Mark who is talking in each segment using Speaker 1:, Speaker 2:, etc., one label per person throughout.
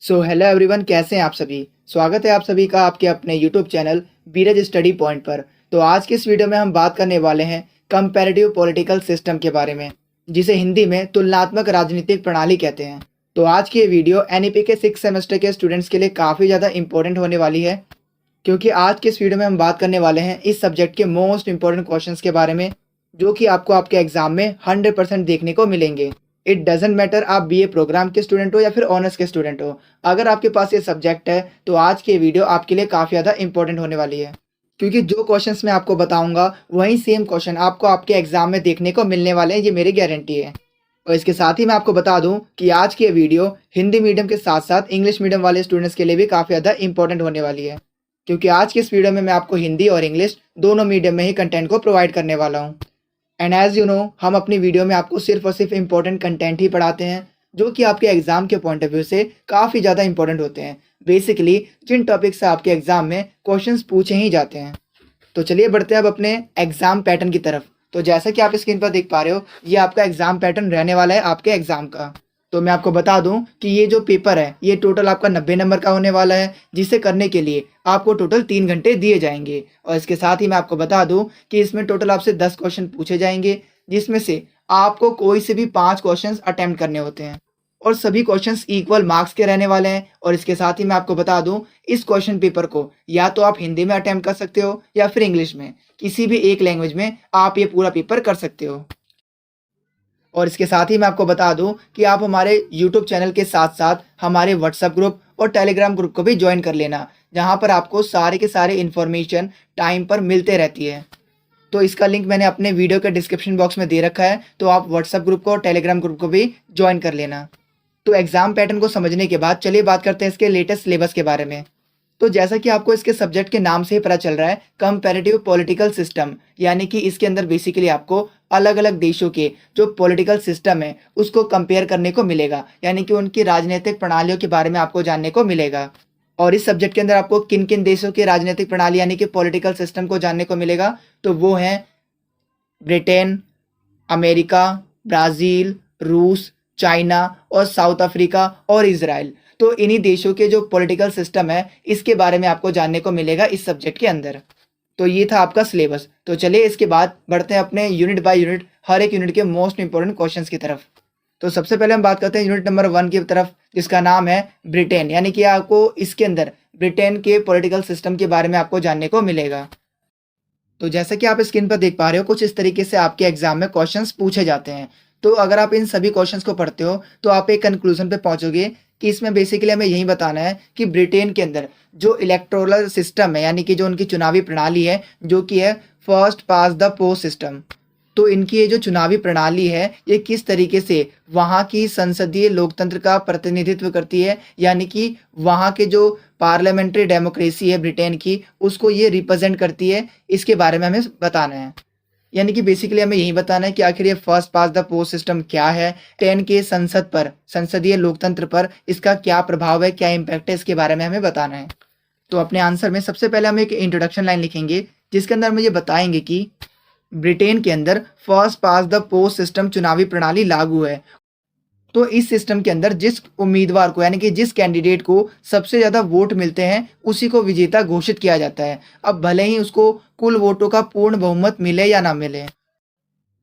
Speaker 1: So hello everyone, कैसे हैं आप सभी। स्वागत है आप सभी का आपके अपने यूट्यूब चैनल बीरज स्टडी पॉइंट पर। तो आज की इस वीडियो में हम बात करने वाले हैं कंपैरेटिव पॉलिटिकल सिस्टम के बारे में, जिसे हिंदी में तुलनात्मक राजनीतिक प्रणाली कहते हैं। तो आज की ये वीडियो एनईपी के 6 सेमेस्टर के स्टूडेंट्स के लिए काफ़ी ज़्यादा इंपॉर्टेंट होने वाली है, क्योंकि आज के इस वीडियो में हम बात करने वाले हैं इस सब्जेक्ट के मोस्ट इंपॉर्टेंट क्वेश्चंस के बारे में, जो कि आपको आपके एग्जाम में 100% देखने को मिलेंगे। इट डजेंट मैटर आप बीए प्रोग्राम के स्टूडेंट हो या फिर ऑनर्स के स्टूडेंट हो, अगर आपके पास ये सब्जेक्ट है तो आज की वीडियो आपके लिए काफ़ी ज़्यादा इंपॉर्टेंट होने वाली है, क्योंकि जो क्वेश्चंस मैं आपको बताऊंगा वही सेम क्वेश्चन आपको आपके एग्जाम में देखने को मिलने वाले हैं, ये मेरी गारंटी है। और इसके साथ ही मैं आपको बता दूं कि आज की ये वीडियो हिंदी मीडियम के साथ साथ इंग्लिश मीडियम वाले स्टूडेंट्स के लिए भी काफ़ी ज़्यादा इंपॉर्टेंट होने वाली है, क्योंकि आज की इस वीडियो में मैं आपको हिंदी और इंग्लिश दोनों मीडियम में ही कंटेंट को प्रोवाइड करने वाला हूँ। एंड एज़ यू नो, हम अपनी वीडियो में आपको सिर्फ और सिर्फ इंपॉर्टेंट कंटेंट ही पढ़ाते हैं, जो कि आपके एग्जाम के पॉइंट ऑफ व्यू से काफ़ी ज़्यादा इंपॉर्टेंट होते हैं। बेसिकली जिन टॉपिक से आपके एग्जाम में क्वेश्चंस पूछे ही जाते हैं। तो चलिए बढ़ते हैं अब अपने एग्जाम पैटर्न की तरफ। तो जैसा कि आप स्क्रीन पर देख पा रहे हो, ये आपका एग्जाम पैटर्न रहने वाला है आपके एग्जाम का। तो मैं आपको बता दूं कि ये जो पेपर है ये टोटल आपका 90 नंबर का होने वाला है, जिसे करने के लिए आपको टोटल 3 घंटे दिए जाएंगे। और इसके साथ ही मैं आपको बता दूं कि इसमें टोटल आपसे 10 क्वेश्चन पूछे जाएंगे, जिसमें से आपको कोई से भी 5 क्वेश्चन अटेम्प्ट करने होते हैं, और सभी क्वेश्चंस इक्वल मार्क्स के रहने वाले हैं। और इसके साथ ही मैं आपको बता दूं, इस क्वेश्चन पेपर को या तो आप हिंदी में अटेम्प्ट कर सकते हो या फिर इंग्लिश में, किसी भी एक लैंग्वेज में आप ये पूरा पेपर कर सकते हो। और इसके साथ ही मैं आपको बता दूं कि आप हमारे यूट्यूब चैनल के साथ साथ हमारे व्हाट्सएप ग्रुप और टेलीग्राम ग्रुप को भी ज्वाइन कर लेना, जहां पर आपको सारे के सारे इन्फॉर्मेशन टाइम पर मिलते रहती है। तो इसका लिंक मैंने अपने वीडियो के डिस्क्रिप्शन बॉक्स में दे रखा है, तो आप व्हाट्सएप ग्रुप को और टेलीग्राम ग्रुप को भी ज्वाइन कर लेना। तो एग्जाम पैटर्न को समझने के बाद चलिए बात करते हैं इसके लेटेस्ट सिलेबस के बारे में। तो जैसा कि आपको इसके सब्जेक्ट के नाम से ही पता चल रहा है, कंपैरेटिव पॉलिटिकल सिस्टम, यानी कि इसके अंदर बेसिकली आपको अलग अलग देशों के जो पॉलिटिकल सिस्टम है उसको कंपेयर करने को मिलेगा, यानी कि उनकी राजनीतिक प्रणालियों के बारे में आपको जानने को मिलेगा। और इस सब्जेक्ट के अंदर आपको किन किन देशों की राजनीतिक प्रणाली यानी कि पॉलिटिकल सिस्टम को जानने को मिलेगा, तो वो हैं ब्रिटेन, अमेरिका, ब्राज़ील, रूस, चाइना और साउथ अफ्रीका और इज़राइल। तो इन्हीं देशों के जो पॉलिटिकल सिस्टम है इसके बारे में आपको जानने को मिलेगा इस सब्जेक्ट के अंदर। तो ये था आपका सिलेबस। तो चलिए इसके बाद बढ़ते हैं अपने यूनिट बाय यूनिट हर एक यूनिट के मोस्ट इंपॉर्टेंट क्वेश्चंस की तरफ। तो सबसे पहले हम बात करते हैं यूनिट नंबर 1 की तरफ, जिसका नाम है ब्रिटेन, यानी कि आपको इसके अंदर ब्रिटेन के पॉलिटिकल सिस्टम के बारे में आपको जानने को मिलेगा। तो जैसा कि आप स्क्रीन पर देख पा रहे हो, कुछ इस तरीके से आपके एग्जाम में क्वेश्चंस पूछे जाते हैं। तो अगर आप इन सभी क्वेश्चंस को पढ़ते हो तो आप एक कंक्लूजन पे पहुंचोगे कि इसमें बेसिकली हमें यही बताना है कि ब्रिटेन के अंदर जो इलेक्टोरल सिस्टम है, यानी कि जो उनकी चुनावी प्रणाली है, जो कि है first pass the post system. तो इनकी ये जो चुनावी प्रणाली है ये किस तरीके से वहाँ की संसदीय लोकतंत्र का प्रतिनिधित्व करती है, यानी कि वहाँ के जो पार्लियामेंट्री डेमोक्रेसी है ब्रिटेन की, उसको ये रिप्रेजेंट करती है, इसके बारे में हमें बताना है। यानी कि बेसिकली हमें यही बताना है कि आखिर ये first pass the post system क्या है, ब्रिटेन के संसद पर, संसदीय लोकतंत्र पर इसका क्या प्रभाव है, क्या इम्पैक्ट है, इसके बारे में हमें बताना है। तो अपने आंसर में सबसे पहले हम एक इंट्रोडक्शन लाइन लिखेंगे, जिसके अंदर हम ये बताएंगे कि ब्रिटेन के अंदर first pass the post system चुनावी प्रणाली लागू है। तो इस सिस्टम के अंदर जिस उम्मीदवार को, यानी कि जिस कैंडिडेट को सबसे ज़्यादा वोट मिलते हैं, उसी को विजेता घोषित किया जाता है। अब भले ही उसको कुल वोटों का पूर्ण बहुमत मिले या ना मिले।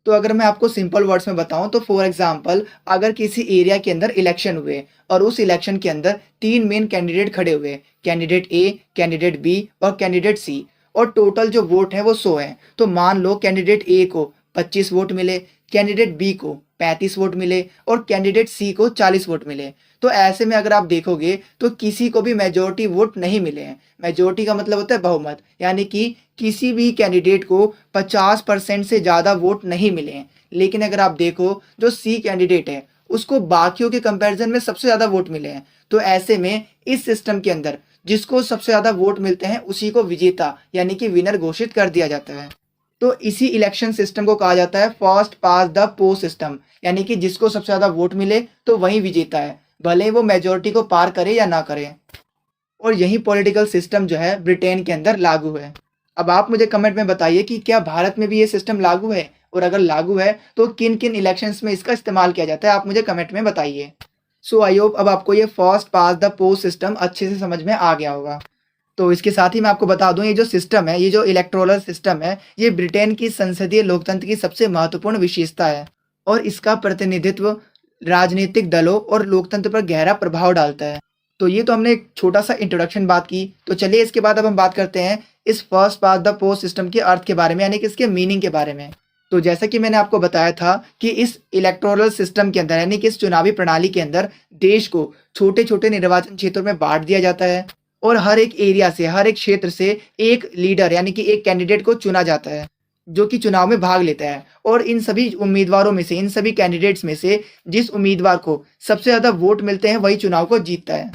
Speaker 1: तो अगर मैं आपको सिंपल वर्ड्स में बताऊं तो फॉर एग्जांपल, अगर किसी एरिया के अंदर इलेक्शन हुए और उस इलेक्शन के अंदर 3 मेन कैंडिडेट खड़े हुए, कैंडिडेट ए, कैंडिडेट बी और कैंडिडेट सी, और टोटल जो वोट है वो 100 है। तो मान लो कैंडिडेट ए को 25 वोट मिले, कैंडिडेट बी को 35 वोट मिले और कैंडिडेट सी को 40 वोट मिले। तो ऐसे में अगर आप देखोगे तो किसी को भी मेजोरिटी वोट नहीं मिले हैं। मेजोरिटी का मतलब होता है बहुमत, यानी कि किसी भी कैंडिडेट को 50% से ज़्यादा वोट नहीं मिले हैं। लेकिन अगर आप देखो, जो सी कैंडिडेट है उसको बाकियों के कंपैरिजन में सबसे ज़्यादा वोट मिले हैं। तो ऐसे में इस सिस्टम के अंदर जिसको सबसे ज़्यादा वोट मिलते हैं उसी को विजेता, यानी कि विनर घोषित कर दिया जाता है। तो इसी इलेक्शन सिस्टम को कहा जाता है first pass the post system, यानी कि जिसको सबसे ज़्यादा वोट मिले तो वही विजेता है, भले वो मेजोरिटी को पार करे या ना करे। और यही पॉलिटिकल सिस्टम जो है ब्रिटेन के अंदर लागू है। अब आप मुझे कमेंट में बताइए कि क्या भारत में भी ये सिस्टम लागू है, और अगर लागू है तो किन किन इलेक्शंस में इसका इस्तेमाल किया जाता है, आप मुझे कमेंट में बताइए। सो आई होप अब आपको ये first pass the post system अच्छे से समझ में आ गया होगा। तो इसके साथ ही मैं आपको बता दूं, ये जो सिस्टम है, ये जो इलेक्टोरल सिस्टम है, ये ब्रिटेन की संसदीय लोकतंत्र की सबसे महत्वपूर्ण विशेषता है और इसका प्रतिनिधित्व राजनीतिक दलों और लोकतंत्र पर गहरा प्रभाव डालता है। तो ये तो हमने एक छोटा सा इंट्रोडक्शन बात की। तो चलिए इसके बाद अब हम बात करते हैं इस first pass the post system के अर्थ के बारे में, यानी कि इसके मीनिंग के बारे में। तो जैसा कि मैंने आपको बताया था कि इस इलेक्टोरल सिस्टम के अंदर, यानी कि इस चुनावी प्रणाली के अंदर देश को छोटे छोटे निर्वाचन क्षेत्रों में बांट दिया जाता है और हर एक एरिया से, हर एक क्षेत्र से एक लीडर यानी कि एक कैंडिडेट को चुना जाता है जो कि चुनाव में भाग लेता है। और इन सभी उम्मीदवारों में से, इन सभी कैंडिडेट्स में से जिस उम्मीदवार को सबसे ज़्यादा वोट मिलते हैं वही चुनाव को जीतता है।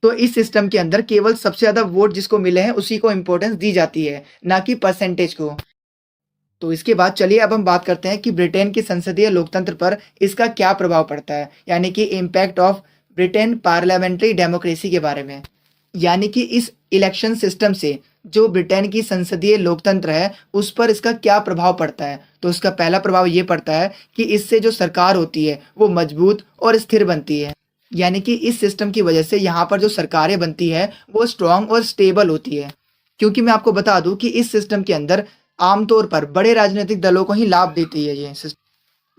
Speaker 1: तो इस सिस्टम के अंदर केवल सबसे ज़्यादा वोट जिसको मिले हैं उसी को इम्पोर्टेंस दी जाती है, ना कि परसेंटेज को। तो इसके बाद चलिए अब हम बात करते हैं कि ब्रिटेन के संसदीय लोकतंत्र पर इसका क्या प्रभाव पड़ता है, यानी कि impact of Britain parliamentary democracy के बारे में। यानी कि इस इलेक्शन सिस्टम से जो ब्रिटेन की संसदीय लोकतंत्र है उस पर इसका क्या प्रभाव पड़ता है। तो इसका पहला प्रभाव ये पड़ता है कि इससे जो सरकार होती है वो मजबूत और स्थिर बनती है। यानी कि इस सिस्टम की वजह से यहाँ पर जो सरकारें बनती है वो स्ट्रॉन्ग और स्टेबल होती है। क्योंकि मैं आपको बता दूं कि इस सिस्टम के अंदर आमतौर पर बड़े राजनीतिक दलों को ही लाभ देती है ये सिस्टम,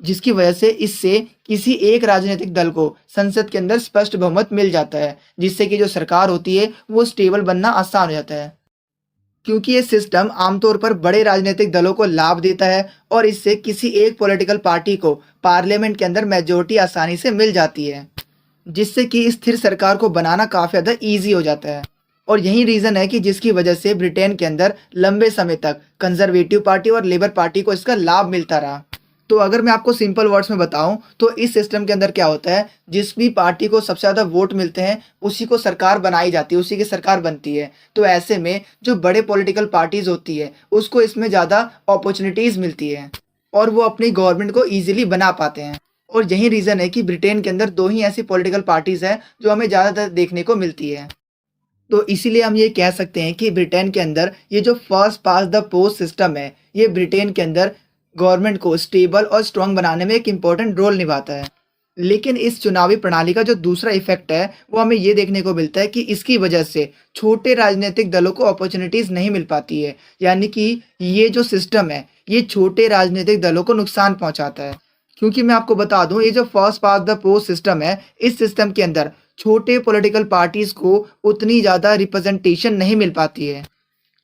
Speaker 1: जिसकी वजह से इससे किसी एक राजनीतिक दल को संसद के अंदर स्पष्ट बहुमत मिल जाता है, जिससे कि जो सरकार होती है वो स्टेबल बनना आसान हो जाता है। क्योंकि ये सिस्टम आमतौर पर बड़े राजनीतिक दलों को लाभ देता है और इससे किसी एक पॉलिटिकल पार्टी को पार्लियामेंट के अंदर मेजोरिटी आसानी से मिल जाती है, जिससे कि स्थिर सरकार को बनाना काफ़ी ज़्यादा ईजी हो जाता है। और यही रीज़न है कि जिसकी वजह से ब्रिटेन के अंदर लंबे समय तक कंजर्वेटिव पार्टी और लेबर पार्टी को इसका लाभ मिलता रहा। तो अगर मैं आपको सिंपल वर्ड्स में बताऊं तो इस सिस्टम के अंदर क्या होता है, जिस भी पार्टी को सबसे ज़्यादा वोट मिलते हैं उसी को सरकार बनाई जाती है, उसी की सरकार बनती है। तो ऐसे में जो बड़े पॉलिटिकल पार्टीज़ होती है उसको इसमें ज़्यादा अपॉर्चुनिटीज़ मिलती है और वो अपनी गवर्नमेंट को ईजिली बना पाते हैं। और यही रीज़न है कि ब्रिटेन के अंदर दो ही ऐसी पॉलिटिकल पार्टीज़ हैं जो हमें ज़्यादातर देखने को मिलती है। तो इसीलिए हम ये कह सकते हैं कि ब्रिटेन के अंदर ये जो first pass the post system है, ये ब्रिटेन के अंदर गवर्नमेंट को स्टेबल और स्ट्रॉन्ग बनाने में एक इम्पॉर्टेंट रोल निभाता है। लेकिन इस चुनावी प्रणाली का जो दूसरा इफेक्ट है वो हमें ये देखने को मिलता है कि इसकी वजह से छोटे राजनीतिक दलों को अपॉर्चुनिटीज़ नहीं मिल पाती है। यानी कि ये जो सिस्टम है ये छोटे राजनीतिक दलों को नुकसान पहुंचाता है। क्योंकि मैं आपको बता दूं, ये जो first pass the post system है, इस सिस्टम के अंदर छोटे पॉलिटिकल पार्टीज़ को उतनी ज़्यादा रिप्रेजेंटेशन नहीं मिल पाती है।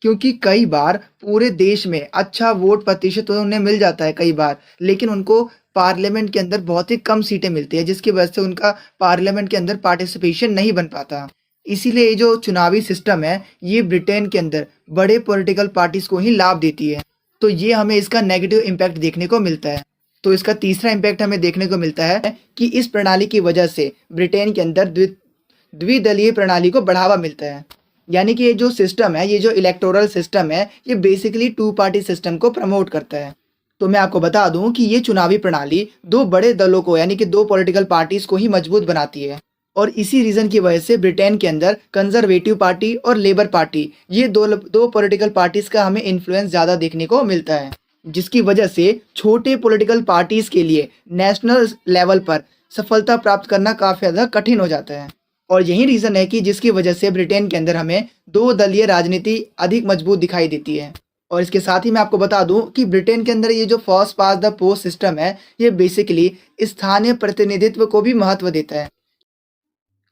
Speaker 1: क्योंकि कई बार पूरे देश में अच्छा वोट प्रतिशत तो उन्हें मिल जाता है कई बार, लेकिन उनको पार्लियामेंट के अंदर बहुत ही कम सीटें मिलती है, जिसकी वजह से उनका पार्लियामेंट के अंदर पार्टिसिपेशन नहीं बन पाता। इसीलिए ये जो चुनावी सिस्टम है ये ब्रिटेन के अंदर बड़े पॉलिटिकल पार्टीज़ को ही लाभ देती है। तो ये हमें इसका नेगेटिव इम्पैक्ट देखने को मिलता है। तो इसका तीसरा इम्पैक्ट हमें देखने को मिलता है कि इस प्रणाली की वजह से ब्रिटेन के अंदर द्विदलीय प्रणाली को बढ़ावा मिलता है। यानी कि ये जो सिस्टम है, ये जो इलेक्टोरल सिस्टम है, ये बेसिकली टू पार्टी सिस्टम को प्रमोट करता है। तो मैं आपको बता दूं कि ये चुनावी प्रणाली दो बड़े दलों को, यानी कि दो पॉलिटिकल पार्टीज को ही मजबूत बनाती है। और इसी रीज़न की वजह से ब्रिटेन के अंदर कंजर्वेटिव पार्टी और लेबर पार्टी, ये दो पॉलिटिकल पार्टीज का हमें इन्फ्लुएंस ज़्यादा देखने को मिलता है, जिसकी वजह से छोटे पॉलिटिकल पार्टीज के लिए नेशनल लेवल पर सफलता प्राप्त करना काफ़ी ज़्यादा कठिन हो जाता है। और यही रीज़न है कि जिसकी वजह से ब्रिटेन के अंदर हमें दो दलीय राजनीति अधिक मजबूत दिखाई देती है। और इसके साथ ही मैं आपको बता दूं कि ब्रिटेन के अंदर ये जो first pass the post system है ये बेसिकली स्थानीय प्रतिनिधित्व को भी महत्व देता है।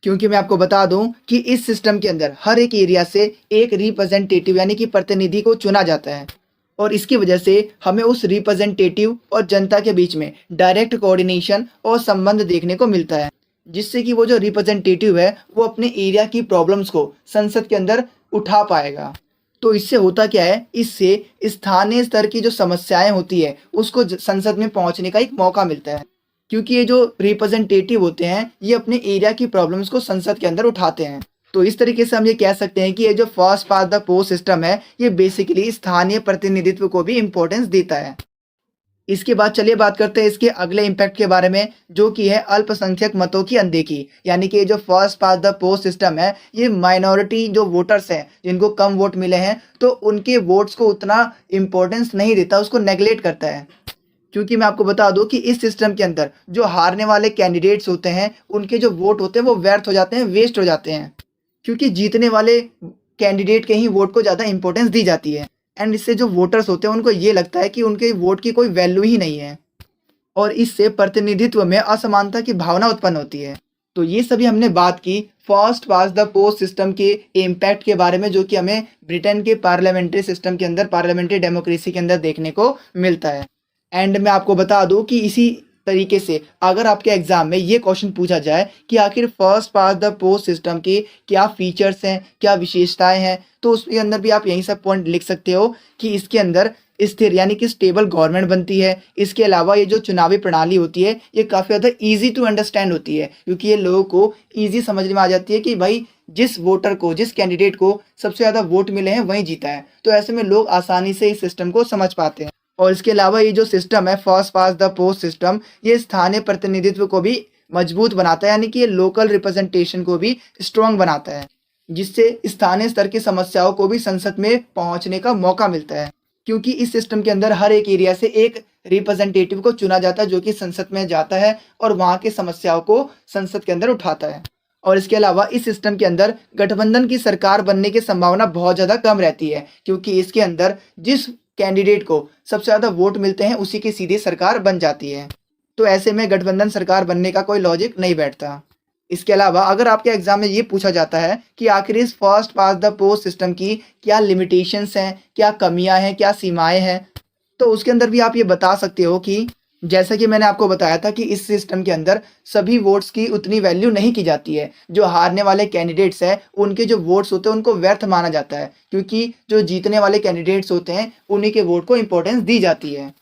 Speaker 1: क्योंकि मैं आपको बता दूं कि इस सिस्टम के अंदर हर एक एरिया से एक रिप्रेजेंटेटिव यानी कि प्रतिनिधि को चुना जाता है और इसकी वजह से हमें उस रिप्रेजेंटेटिव और जनता के बीच में डायरेक्ट कोऑर्डिनेशन और संबंध देखने को मिलता है, जिससे कि वो जो रिप्रेजेंटेटिव है वो अपने एरिया की प्रॉब्लम्स को संसद के अंदर उठा पाएगा। तो इससे होता क्या है, इससे स्थानीय स्तर की जो समस्याएं होती है उसको संसद में पहुंचने का एक मौका मिलता है। क्योंकि ये जो रिप्रेजेंटेटिव होते हैं ये अपने एरिया की प्रॉब्लम्स को संसद के अंदर उठाते हैं। तो इस तरीके से हम ये कह सकते हैं कि ये जो first pass the post system है ये बेसिकली स्थानीय प्रतिनिधित्व को भी इम्पोर्टेंस देता है। इसके बाद चलिए बात करते हैं इसके अगले इम्पैक्ट के बारे में, जो कि है अल्पसंख्यक मतों की अनदेखी। यानी कि ये जो first pass the post system है ये माइनॉरिटी जो वोटर्स हैं जिनको कम वोट मिले हैं तो उनके वोट्स को उतना इम्पोर्टेंस नहीं देता, उसको नेगलेक्ट करता है। क्योंकि मैं आपको बता दूं कि इस सिस्टम के अंदर जो हारने वाले कैंडिडेट्स होते हैं उनके जो वोट होते हैं वो व्यर्थ हो जाते हैं, वेस्ट हो जाते हैं, क्योंकि जीतने वाले कैंडिडेट के ही वोट को ज़्यादा इंपॉर्टेंस दी जाती है। एंड इससे जो वोटर्स होते हैं उनको ये लगता है कि उनके वोट की कोई वैल्यू ही नहीं है, और इससे प्रतिनिधित्व में असमानता की भावना उत्पन्न होती है। तो ये सभी हमने बात की first pass the post system के इम्पैक्ट के बारे में, जो कि हमें ब्रिटेन के पार्लियामेंट्री सिस्टम के अंदर, पार्लियामेंट्री डेमोक्रेसी के अंदर देखने को मिलता है। एंड मैं आपको बता दूं कि इसी तरीके से अगर आपके एग्जाम में ये क्वेश्चन पूछा जाए कि आखिर first pass the post system की क्या फीचर्स हैं, क्या विशेषताएं हैं, तो उसके अंदर भी आप यही सब पॉइंट लिख सकते हो कि इसके अंदर स्थिर यानी कि स्टेबल गवर्नमेंट बनती है। इसके अलावा ये जो चुनावी प्रणाली होती है ये काफ़ी ज़्यादा ईजी टू अंडरस्टैंड होती है, क्योंकि ये लोगों को ईजी समझ में आ जाती है कि भाई जिस वोटर को, जिस कैंडिडेट को सबसे ज़्यादा वोट मिले हैं वही जीता है। तो ऐसे में लोग आसानी से इस सिस्टम को समझ पाते हैं। और इसके अलावा ये जो सिस्टम है first pass the post system, ये स्थानीय प्रतिनिधित्व को भी मजबूत बनाता है, यानी कि ये लोकल रिप्रेजेंटेशन को भी स्ट्रॉन्ग बनाता है, जिससे स्थानीय स्तर की समस्याओं को भी संसद में पहुंचने का मौका मिलता है। क्योंकि इस सिस्टम के अंदर हर एक एरिया से एक रिप्रेजेंटेटिव को चुना जाता है जो कि संसद में जाता है और वहाँ की समस्याओं को संसद के अंदर उठाता है। और इसके अलावा इस सिस्टम के अंदर गठबंधन की सरकार बनने की संभावना बहुत ज़्यादा कम रहती है, क्योंकि इसके अंदर जिस कैंडिडेट को सबसे ज़्यादा वोट मिलते हैं उसी की सीधी सरकार बन जाती है। तो ऐसे में गठबंधन सरकार बनने का कोई लॉजिक नहीं बैठता। इसके अलावा अगर आपके एग्जाम में ये पूछा जाता है कि आखिर इस first pass the post system की क्या लिमिटेशंस हैं, क्या कमियां हैं, क्या सीमाएं हैं, तो उसके अंदर भी आप ये बता सकते हो कि जैसा कि मैंने आपको बताया था कि इस सिस्टम के अंदर सभी वोट्स की उतनी वैल्यू नहीं की जाती है। जो हारने वाले कैंडिडेट्स हैं उनके जो वोट्स होते हैं उनको व्यर्थ माना जाता है, क्योंकि जो जीतने वाले कैंडिडेट्स होते हैं उन्हीं के वोट को इंपॉर्टेंस दी जाती है।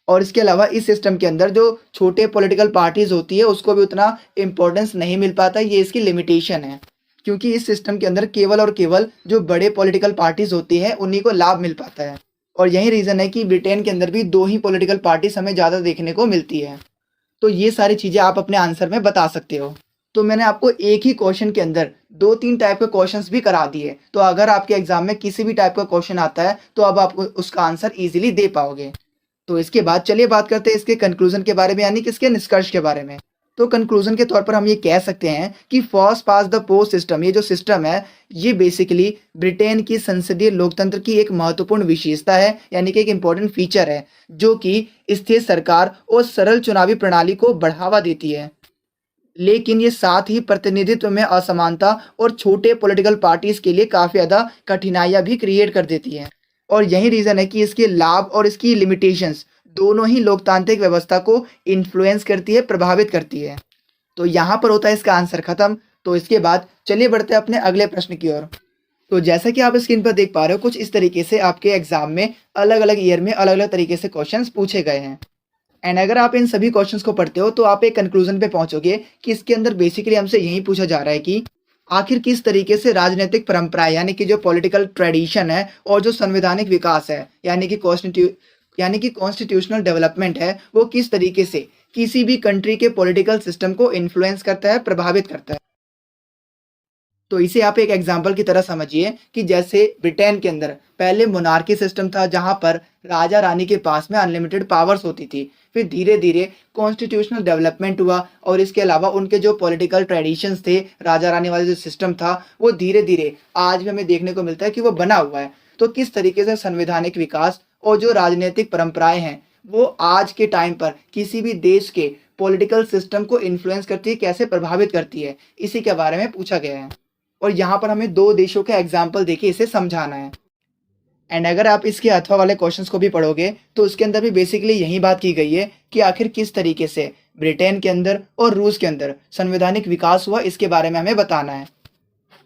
Speaker 1: और इसके अलावा इस सिस्टम के अंदर जो छोटे पॉलिटिकल पार्टीज होती है उसको भी उतना इम्पोर्टेंस नहीं मिल पाता, ये इसकी लिमिटेशन है, क्योंकि इस सिस्टम के अंदर केवल और केवल जो बड़े पॉलिटिकल पार्टीज होती हैं उन्हीं को लाभ मिल पाता है। और यही रीज़न है कि ब्रिटेन के अंदर भी 2 ही पॉलिटिकल पार्टीज हमें ज़्यादा देखने को मिलती है। तो ये सारी चीज़ें आप अपने आंसर में बता सकते हो। तो मैंने आपको एक ही क्वेश्चन के अंदर 2-3 टाइप के क्वेश्चंस भी करा दिए, तो अगर आपके एग्जाम में किसी भी टाइप का क्वेश्चन आता है तो अब आप उसका आंसर ईजिली दे पाओगे। तो इसके बाद चलिए बात करते हैं इसके कंक्लूजन के बारे में, यानी कि इसके निष्कर्ष के बारे में। तो कंक्लूजन के तौर पर हम ये कह सकते हैं कि first pass the post system, ये जो सिस्टम है ये बेसिकली ब्रिटेन की संसदीय लोकतंत्र की एक महत्वपूर्ण विशेषता है, यानी कि एक इम्पॉर्टेंट फीचर है जो कि स्थिर सरकार और सरल चुनावी प्रणाली को बढ़ावा देती है। लेकिन ये साथ ही प्रतिनिधित्व में असमानता और छोटे पॉलिटिकल पार्टीज के लिए काफ़ी ज़्यादा कठिनाइयाँ भी क्रिएट कर देती हैं। और यही रीज़न है कि इसके लाभ और इसकी लिमिटेशंस दोनों ही लोकतांत्रिक व्यवस्था को इन्फ्लुएंस करती है, प्रभावित करती है। तो यहाँ पर होता है इसका आंसर खत्म। तो इसके बाद चलिए बढ़ते हैं अपने अगले प्रश्न की ओर। तो जैसा कि आप स्क्रीन पर देख पा रहे हो, कुछ इस तरीके से आपके एग्जाम में अलग अलग ईयर में अलग अलग तरीके से क्वेश्चंस पूछे गए हैं। एंड अगर आप इन सभी क्वेश्चंस को पढ़ते हो तो आप एक कंक्लूजन पे पहुंचोगे कि इसके अंदर बेसिकली हमसे यही पूछा जा रहा है कि आखिर किस तरीके से राजनीतिक परंपराएं, यानी कि जो पॉलिटिकल ट्रेडिशन है और जो संवैधानिक विकास है, यानी कि कॉन्स्टिट्यूशनल डेवलपमेंट है, वो किस तरीके से किसी भी कंट्री के पॉलिटिकल सिस्टम को इन्फ्लुएंस करता है, प्रभावित करता है। तो इसे आप एक एग्जाम्पल की तरह समझिए कि जैसे ब्रिटेन के अंदर पहले मोनार्की सिस्टम था जहां पर राजा रानी के पास में अनलिमिटेड पावर्स होती थी। फिर धीरे धीरे कॉन्स्टिट्यूशनल डेवलपमेंट हुआ और इसके अलावा उनके जो पॉलिटिकल ट्रेडिशंस थे, राजा रानी वाला जो सिस्टम था, वो धीरे धीरे आज भी हमें देखने को मिलता है कि वो बना हुआ है। तो किस तरीके से संवैधानिक विकास और जो राजनीतिक परंपराएं हैं वो आज के टाइम पर किसी भी देश के पॉलिटिकल सिस्टम को इन्फ्लुएंस करती है, कैसे प्रभावित करती है, इसी के बारे में पूछा गया है। और यहाँ पर हमें 2 देशों का एग्जाम्पल देके इसे समझाना है। एंड अगर आप इसके अथवा वाले क्वेश्चंस को भी पढ़ोगे तो उसके अंदर भी बेसिकली यही बात की गई है कि आखिर किस तरीके से ब्रिटेन के अंदर और रूस के अंदर संवैधानिक विकास हुआ, इसके बारे में हमें बताना है।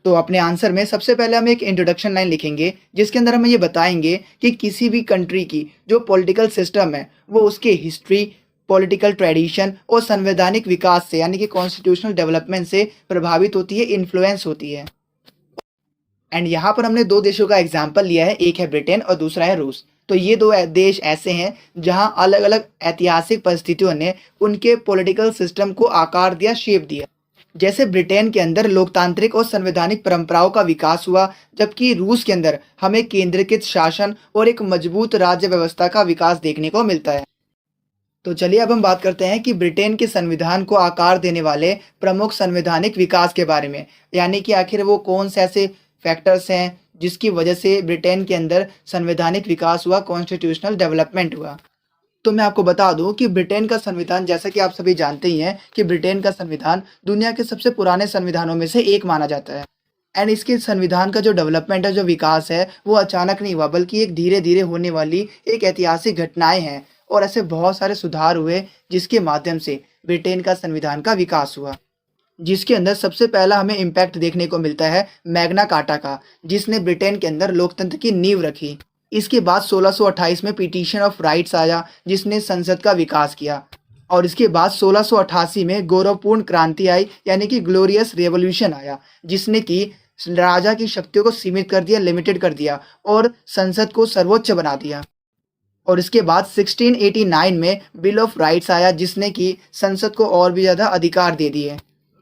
Speaker 1: तो अपने आंसर में सबसे पहले हम एक इंट्रोडक्शन लाइन लिखेंगे जिसके अंदर हम ये बताएंगे कि किसी भी कंट्री की जो पॉलिटिकल सिस्टम है वो उसके हिस्ट्री, पॉलिटिकल ट्रेडिशन और संवैधानिक विकास से, यानी कि कॉन्स्टिट्यूशनल डेवलपमेंट से प्रभावित होती है, इन्फ्लुएंस होती है। एंड यहाँ पर हमने 2 देशों का एग्जाम्पल लिया है, एक है ब्रिटेन और दूसरा है रूस। तो ये 2 देश ऐसे हैं जहाँ अलग अलग ऐतिहासिक परिस्थितियों ने उनके पॉलिटिकल सिस्टम को आकार दिया, शेप दिया। जैसे ब्रिटेन के अंदर लोकतांत्रिक और संवैधानिक परंपराओं का विकास हुआ, जबकि रूस के अंदर हमें केंद्रीकृत शासन और एक मजबूत राज्य व्यवस्था का विकास देखने को मिलता है। तो चलिए अब हम बात करते हैं कि ब्रिटेन के संविधान को आकार देने वाले प्रमुख संवैधानिक विकास के बारे में, यानी कि आखिर वो कौन से ऐसे फैक्टर्स हैं जिसकी वजह से ब्रिटेन के अंदर संवैधानिक विकास हुआ, कॉन्स्टिट्यूशनल डेवलपमेंट हुआ। तो मैं आपको बता दूं कि ब्रिटेन का संविधान, जैसा कि आप सभी जानते ही हैं कि ब्रिटेन का संविधान दुनिया के सबसे पुराने संविधानों में से एक माना जाता है। एंड इसके संविधान का जो डेवलपमेंट है, जो विकास है, वो अचानक नहीं हुआ, बल्कि एक धीरे धीरे होने वाली एक ऐतिहासिक घटनाएं हैं और ऐसे बहुत सारे सुधार हुए जिसके माध्यम से ब्रिटेन का संविधान का विकास हुआ। जिसके अंदर सबसे पहला हमें इम्पैक्ट देखने को मिलता है मैग्ना कार्टा का, जिसने ब्रिटेन के अंदर लोकतंत्र की नींव रखी। इसके बाद 1628 में पिटीशन ऑफ राइट्स आया, जिसने संसद का विकास किया। और इसके बाद 1688 में गौरवपूर्ण क्रांति आई, यानी कि ग्लोरियस रेवोल्यूशन आया, जिसने कि राजा की शक्तियों को सीमित कर दिया, लिमिटेड कर दिया और संसद को सर्वोच्च बना दिया। और इसके बाद 1689 में बिल ऑफ राइट्स आया, जिसने कि संसद को और भी ज़्यादा अधिकार दे दिए।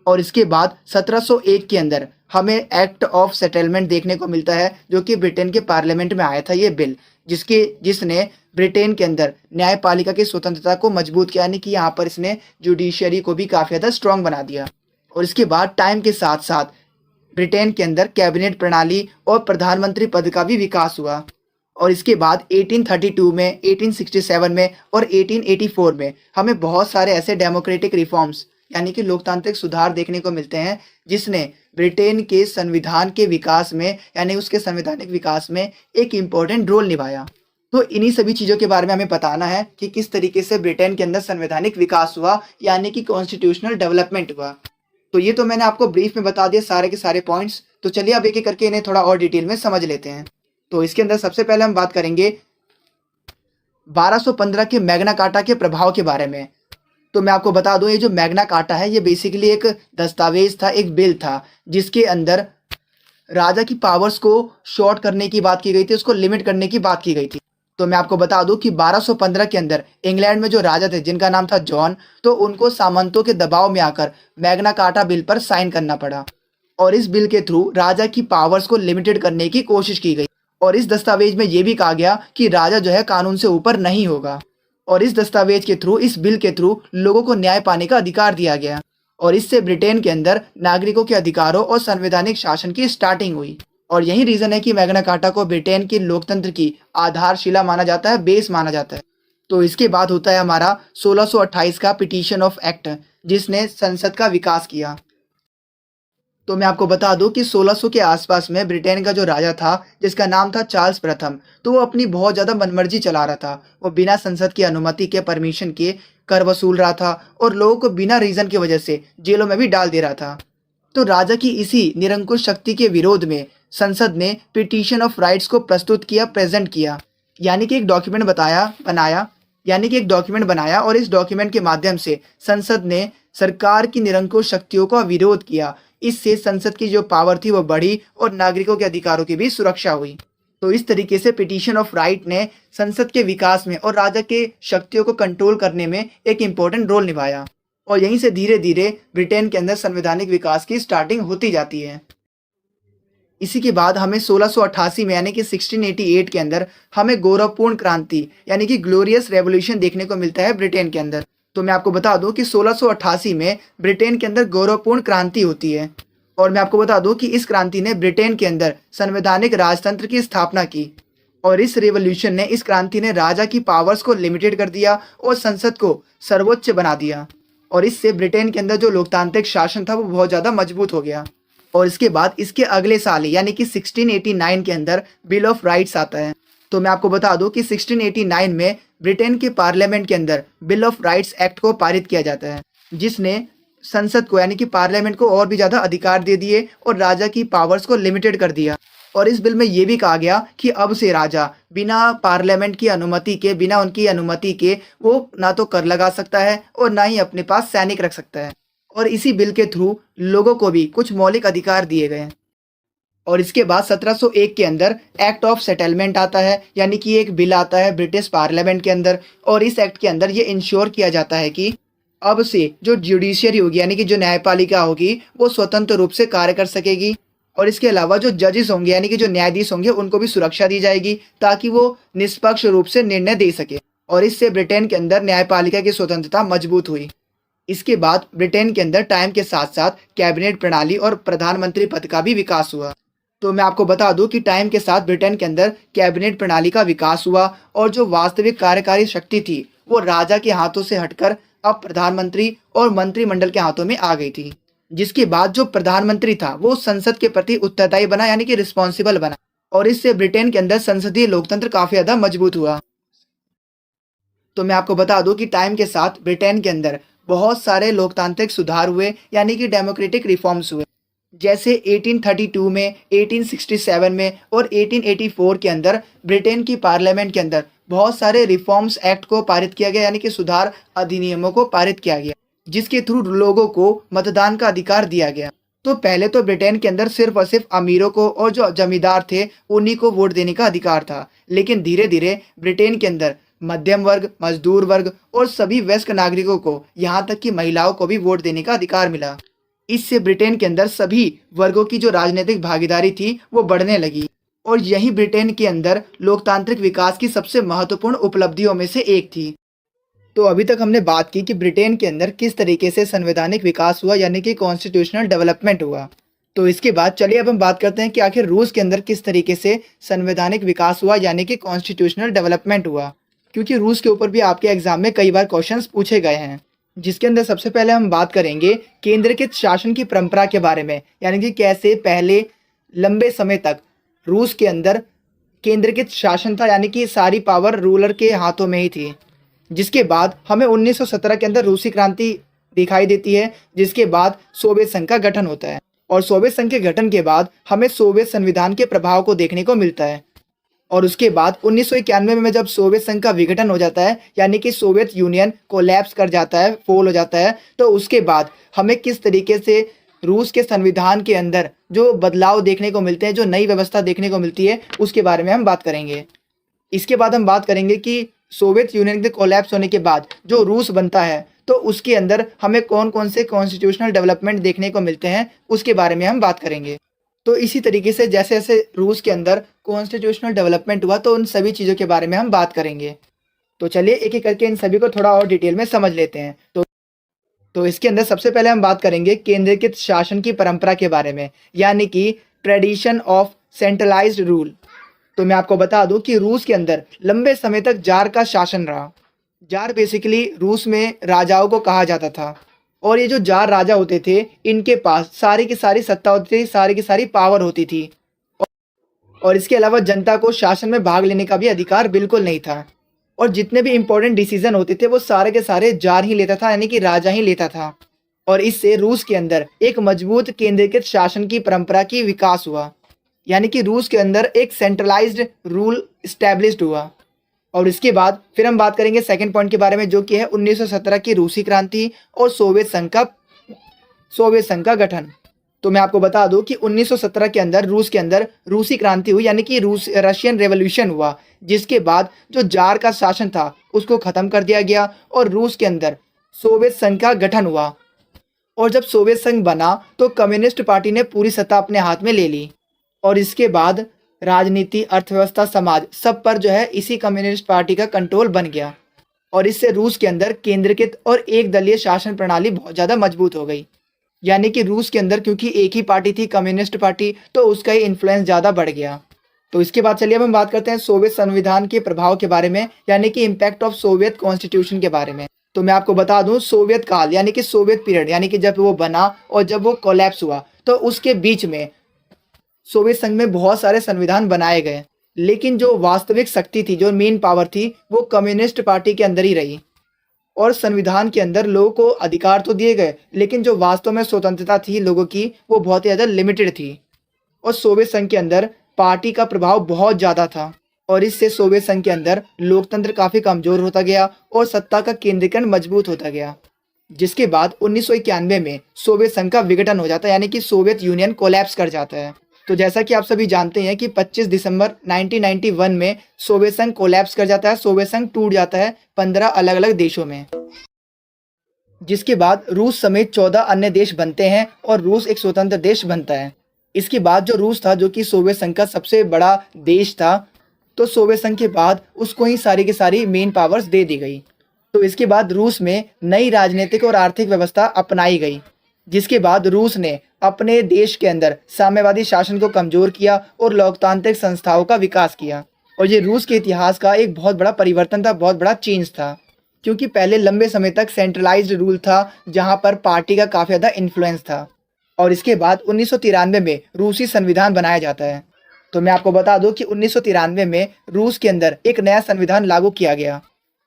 Speaker 1: और इसके बाद 1701 के अंदर हमें एक्ट ऑफ सेटलमेंट देखने को मिलता है, जो कि ब्रिटेन के पार्लियामेंट में आया था ये बिल, जिसने ब्रिटेन के अंदर न्यायपालिका की स्वतंत्रता को मजबूत किया, यानी कि यहाँ पर इसने जुडिशियरी को भी काफ़ी ज़्यादा स्ट्रॉन्ग बना दिया। और इसके बाद टाइम के साथ साथ ब्रिटेन के अंदर कैबिनेट प्रणाली और प्रधानमंत्री पद का भी विकास हुआ। और इसके बाद 1832 में, 1867 में और 1884 में हमें बहुत सारे ऐसे डेमोक्रेटिक रिफॉर्म्स, यानी कि लोकतांत्रिक सुधार देखने को मिलते हैं, जिसने ब्रिटेन के संविधान के विकास में, यानी उसके संवैधानिक विकास में एक इम्पोर्टेंट रोल निभाया। तो इन्हीं सभी चीज़ों के बारे में हमें बताना है कि किस तरीके से ब्रिटेन के अंदर संवैधानिक विकास हुआ, यानी कि कॉन्स्टिट्यूशनल डेवलपमेंट हुआ। तो ये तो मैंने आपको ब्रीफ में बता दिए सारे के सारे पॉइंट्स। तो चलिए अब एक एक करके इन्हें थोड़ा और डिटेल में समझ लेते हैं। तो इसके अंदर सबसे पहले हम बात करेंगे 1215 के मैग्ना कार्टा के प्रभाव के बारे में। तो मैं आपको बता दूं, ये जो मैग्ना कार्टा है, ये बेसिकली एक दस्तावेज था, एक बिल था, जिसके अंदर राजा की पावर्स को शॉर्ट करने की बात की गई थी, उसको लिमिट करने की बात की गई थी। तो मैं आपको बता दूं कि 1215 के अंदर इंग्लैंड में जो राजा थे, जिनका नाम था जॉन, तो उनको सामंतों के दबाव में आकर मैग्ना कार्टा बिल पर साइन करना पड़ा। और इस बिल के थ्रू राजा की पावर्स को लिमिटेड करने की कोशिश की गई। और इस दस्तावेज में ये भी कहा गया कि राजा जो है कानून से ऊपर नहीं होगा। और इस दस्तावेज के थ्रू, इस बिल के थ्रू लोगों को न्याय पाने का अधिकार दिया गया। और इससे ब्रिटेन के अंदर नागरिकों के अधिकारों और संवैधानिक शासन की स्टार्टिंग हुई। और यही रीजन है कि मैग्ना कार्टा को ब्रिटेन के लोकतंत्र की आधारशिला माना जाता है, बेस माना जाता है। तो इसके बाद होता है हमारा 1628 का पिटीशन ऑफ एक्ट, जिसने संसद का विकास किया। तो मैं आपको बता दूं कि 1600 के आसपास में ब्रिटेन का जो राजा था, जिसका नाम था चार्ल्स प्रथम, तो वो अपनी बहुत ज़्यादा मनमर्जी चला रहा था। वो बिना संसद की अनुमति के, परमिशन के कर वसूल रहा था और लोगों को बिना रीज़न की वजह से जेलों में भी डाल दे रहा था। तो राजा की इसी निरंकुश शक्ति के विरोध में संसद ने पिटीशन ऑफ राइट्स को प्रस्तुत किया, प्रेजेंट किया, यानी कि एक डॉक्यूमेंट बनाया और इस डॉक्यूमेंट के माध्यम से संसद ने सरकार की निरंकुश शक्तियों का विरोध किया। इससे संसद की जो पावर थी वो बढ़ी और नागरिकों के अधिकारों की भी सुरक्षा हुई। तो इस तरीके से पिटीशन ऑफ राइट ने संसद के विकास में और राजा के शक्तियों को कंट्रोल करने में एक इम्पोर्टेंट रोल निभाया। और यहीं से धीरे धीरे ब्रिटेन के अंदर संवैधानिक विकास की स्टार्टिंग होती जाती है। इसी के बाद हमें 1688 में, यानी कि 1688 के अंदर हमें गौरवपूर्ण क्रांति, यानी कि ग्लोरियस रेवोल्यूशन देखने को मिलता है ब्रिटेन के अंदर। तो मैं आपको बता दूं कि 1688 में ब्रिटेन के अंदर गौरवपूर्ण क्रांति होती है। और मैं आपको बता दूं कि इस क्रांति ने ब्रिटेन के अंदर संवैधानिक राजतंत्र की स्थापना की। और इस रेवोल्यूशन ने, इस क्रांति ने राजा की पावर्स को लिमिटेड कर दिया और संसद को सर्वोच्च बना दिया। और इससे ब्रिटेन के अंदर जो लोकतांत्रिक शासन था वो बहुत ज़्यादा मजबूत हो गया। और इसके बाद इसके अगले साल, यानी कि 1689 के अंदर बिल ऑफ राइट्स आता है। तो मैं आपको बता दूं कि 1689 में ब्रिटेन के पार्लियामेंट के अंदर बिल ऑफ राइट्स एक्ट को पारित किया जाता है, जिसने संसद को, यानी कि पार्लियामेंट को और भी ज़्यादा अधिकार दे दिए और राजा की पावर्स को लिमिटेड कर दिया। और इस बिल में ये भी कहा गया कि अब से राजा बिना पार्लियामेंट की अनुमति के, बिना उनकी अनुमति के वो ना तो कर लगा सकता है और ना ही अपने पास सैनिक रख सकता है। और इसी बिल के थ्रू लोगों को भी कुछ मौलिक अधिकार दिए गए। और इसके बाद 1701 के अंदर एक्ट ऑफ सेटलमेंट आता है, यानी कि एक बिल आता है ब्रिटिश पार्लियामेंट के अंदर। और इस एक्ट के अंदर ये इंश्योर किया जाता है कि अब से जो जुडिशियरी होगी, यानी कि जो न्यायपालिका होगी, वो स्वतंत्र रूप से कार्य कर सकेगी। और इसके अलावा जो जजेस होंगे, यानी कि जो न्यायाधीश होंगे, उनको भी सुरक्षा दी जाएगी ताकि वो निष्पक्ष रूप से निर्णय दे सके। और इससे ब्रिटेन के अंदर न्यायपालिका की स्वतंत्रता मजबूत हुई। इसके बाद ब्रिटेन के अंदर टाइम के साथ साथ कैबिनेट प्रणाली और प्रधानमंत्री पद का भी विकास हुआ। तो मैं आपको बता दूं कि टाइम के साथ ब्रिटेन के अंदर कैबिनेट प्रणाली का विकास हुआ और जो वास्तविक कार्यकारी शक्ति थी वो राजा के हाथों से हटकर अब प्रधानमंत्री और मंत्रिमंडल के हाथों में आ गई थी। जिसके बाद जो प्रधानमंत्री था वो संसद के प्रति उत्तरदायी बना, यानी कि रिस्पॉन्सिबल बना, और इससे ब्रिटेन के अंदर संसदीय लोकतंत्र काफी ज्यादा मजबूत हुआ। तो मैं आपको बता दूं कि टाइम के साथ ब्रिटेन के अंदर बहुत सारे लोकतांत्रिक सुधार हुए, यानी कि डेमोक्रेटिक रिफॉर्म्स हुए। जैसे 1832 में, 1867 में और 1884 के अंदर ब्रिटेन की पार्लियामेंट के अंदर बहुत सारे रिफॉर्म्स एक्ट को पारित किया गया, यानी कि सुधार अधिनियमों को पारित किया गया, जिसके थ्रू लोगों को मतदान का अधिकार दिया गया। तो पहले तो ब्रिटेन के अंदर सिर्फ और सिर्फ अमीरों को और जो जमींदार थे उन्हीं को वोट देने का अधिकार था, लेकिन धीरे धीरे ब्रिटेन के अंदर मध्यम वर्ग, मजदूर वर्ग और सभी वयस्क नागरिकों को, यहाँ तक कि महिलाओं को भी वोट देने का अधिकार मिला। इससे ब्रिटेन के अंदर सभी वर्गों की जो राजनीतिक भागीदारी थी वो बढ़ने लगी, और यही ब्रिटेन के अंदर लोकतांत्रिक विकास की सबसे महत्वपूर्ण उपलब्धियों में से एक थी। तो अभी तक हमने बात की कि ब्रिटेन के अंदर किस तरीके से संवैधानिक विकास हुआ, यानी कि कॉन्स्टिट्यूशनल डेवलपमेंट हुआ। तो इसके बाद चलिए अब हम बात करते हैं कि आखिर रूस के अंदर किस तरीके से संवैधानिक विकास हुआ, यानी कि कॉन्स्टिट्यूशनल डेवलपमेंट हुआ, क्योंकि रूस के ऊपर भी आपके एग्जाम में कई बार क्वेश्चंस पूछे गए हैं। जिसके अंदर सबसे पहले हम बात करेंगे केंद्रीकृत शासन की परंपरा के बारे में, यानी कि कैसे पहले लंबे समय तक रूस के अंदर केंद्रीकृत शासन था, यानी कि सारी पावर रूलर के हाथों में ही थी। जिसके बाद हमें 1917 के अंदर रूसी क्रांति दिखाई देती है, जिसके बाद सोवियत संघ का गठन होता है, और सोवियत संघ के गठन के बाद हमें सोवियत संविधान के प्रभाव को देखने को मिलता है। और उसके बाद 1991 में जब सोवियत संघ का विघटन हो जाता है, यानी कि सोवियत यूनियन कोलैप्स कर जाता है, फोल हो जाता है, तो उसके बाद हमें किस तरीके से रूस के संविधान के अंदर जो बदलाव देखने को मिलते हैं, जो नई व्यवस्था देखने को मिलती है, उसके बारे में हम बात करेंगे। इसके बाद हम बात करेंगे कि सोवियत यूनियन के कोलैप्स होने के बाद जो रूस बनता है, तो उसके अंदर हमें कौन कौन से कॉन्स्टिट्यूशनल डेवलपमेंट देखने को मिलते हैं, उसके बारे में हम बात करेंगे। तो इसी तरीके से जैसे जैसे रूस के अंदर कॉन्स्टिट्यूशनल डेवलपमेंट हुआ, तो उन सभी चीज़ों के बारे में हम बात करेंगे। तो चलिए एक एक करके इन सभी को थोड़ा और डिटेल में समझ लेते हैं। तो इसके अंदर सबसे पहले हम बात करेंगे केंद्रीकृत शासन की परंपरा के बारे में, यानी कि ट्रेडिशन ऑफ सेंट्रलाइज्ड रूल। तो मैं आपको बता दूं कि रूस के अंदर लंबे समय तक जार का शासन रहा। जार बेसिकली रूस में राजाओं को कहा जाता था, और ये जो जार राजा होते थे, इनके पास सारी की सारी सत्ता होती थी, सारी की सारी पावर होती थी, और इसके अलावा जनता को शासन में भाग लेने का भी अधिकार बिल्कुल नहीं था। और जितने भी इंपॉर्टेंट डिसीजन होते थे वो सारे के सारे जार ही लेता था, यानी कि राजा ही लेता था। और इससे रूस के अंदर एक मजबूत केंद्रीकृत शासन की परंपरा की विकास हुआ, यानी कि रूस के अंदर एक सेंट्रलाइज्ड रूल स्टैब्लिश्ड हुआ। और इसके बाद फिर हम बात करेंगे सेकंड पॉइंट के बारे में, जो कि है 1917 की रूसी क्रांति और सोवियत संघ का गठन। तो मैं आपको बता दूं कि 1917 के अंदर रूस के अंदर रूसी क्रांति हुई, यानी कि रशियन रेवोल्यूशन हुआ, जिसके बाद जो जार का शासन था उसको ख़त्म कर दिया गया और रूस के अंदर सोवियत संघ का गठन हुआ। और जब सोवियत संघ बना तो कम्युनिस्ट पार्टी ने पूरी सत्ता अपने हाथ में ले ली, और इसके बाद राजनीति, अर्थव्यवस्था, समाज सब पर जो है इसी कम्युनिस्ट पार्टी का कंट्रोल बन गया। और इससे रूस के अंदर केंद्रीकृत और एक दलीय शासन प्रणाली बहुत ज़्यादा मजबूत हो गई, यानी कि रूस के अंदर क्योंकि एक ही पार्टी थी, कम्युनिस्ट पार्टी, तो उसका ही इन्फ्लुएंस ज़्यादा बढ़ गया। तो इसके बाद चलिए अब हम बात करते हैं सोवियत संविधान के प्रभाव के बारे में, यानी कि इम्पैक्ट ऑफ सोवियत कॉन्स्टिट्यूशन के बारे में। तो मैं आपको बता दूं सोवियत काल, यानी कि सोवियत पीरियड, यानी कि जब वो बना और जब वो कोलैप्स हुआ, तो उसके बीच में सोवियत संघ में बहुत सारे संविधान बनाए गए, लेकिन जो वास्तविक शक्ति थी, जो मेन पावर थी, वो कम्युनिस्ट पार्टी के अंदर ही रही। और संविधान के अंदर लोगों को अधिकार तो दिए गए, लेकिन जो वास्तव में स्वतंत्रता थी लोगों की, वो बहुत ही ज़्यादा लिमिटेड थी। और सोवियत संघ के अंदर पार्टी का प्रभाव बहुत ज़्यादा था, और इससे सोवियत संघ के अंदर लोकतंत्र काफ़ी कमज़ोर होता गया और सत्ता का केंद्रीकरण मजबूत होता गया। जिसके बाद 1991 में सोवियत संघ का विघटन हो जाता है, यानी कि सोवियत यूनियन कोलैप्स कर जाता है। तो जैसा कि आप सभी जानते हैं कि 25 दिसंबर 1991 में सोवियत संघ कोलैप्स कर जाता है, सोवियत संघ टूट जाता है 15 अलग अलग देशों में। जिसके बाद रूस समेत 14 अन्य देश बनते हैं और रूस एक स्वतंत्र देश बनता है। इसके बाद जो रूस था, जो कि सोवियत संघ का सबसे बड़ा देश था, तो तो सोवियत संघ के बाद उसको ही सारी की सारी मेन पावर्स दे दी गई। तो इसके बाद रूस में नई राजनीतिक और आर्थिक व्यवस्था अपनाई गई, जिसके बाद रूस ने अपने देश के अंदर साम्यवादी शासन को कमजोर किया और लोकतांत्रिक संस्थाओं का विकास किया। और ये रूस के इतिहास का एक बहुत बड़ा परिवर्तन था, बहुत बड़ा चेंज था, क्योंकि पहले लंबे समय तक सेंट्रलाइज्ड रूल था जहां पर पार्टी का काफ़ी ज़्यादा इन्फ्लुएंस था। और इसके बाद 1993 में रूसी संविधान बनाया जाता है। तो मैं आपको बता दूं कि 1993 में रूस के अंदर एक नया संविधान लागू किया गया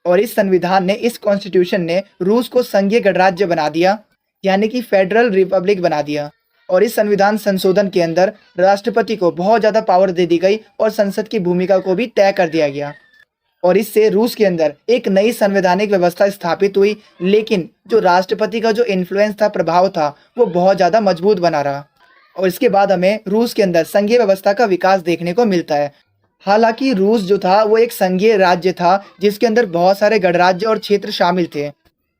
Speaker 1: और इस संविधान ने, इस कॉन्स्टिट्यूशन ने रूस को संघीय गणराज्य बना दिया, यानी कि फेडरल रिपब्लिक बना दिया। और इस संविधान संशोधन के अंदर राष्ट्रपति को बहुत ज़्यादा पावर दे दी गई और संसद की भूमिका को भी तय कर दिया गया। और इससे रूस के अंदर एक नई संवैधानिक व्यवस्था स्थापित हुई, लेकिन जो राष्ट्रपति का जो इन्फ्लुएंस था, प्रभाव था, वो बहुत ज़्यादा मजबूत बना रहा। और इसके बाद हमें रूस के अंदर संघीय व्यवस्था का विकास देखने को मिलता है। हालांकि रूस जो था वो एक संघीय राज्य था जिसके अंदर बहुत सारे गणराज्य और क्षेत्र शामिल थे,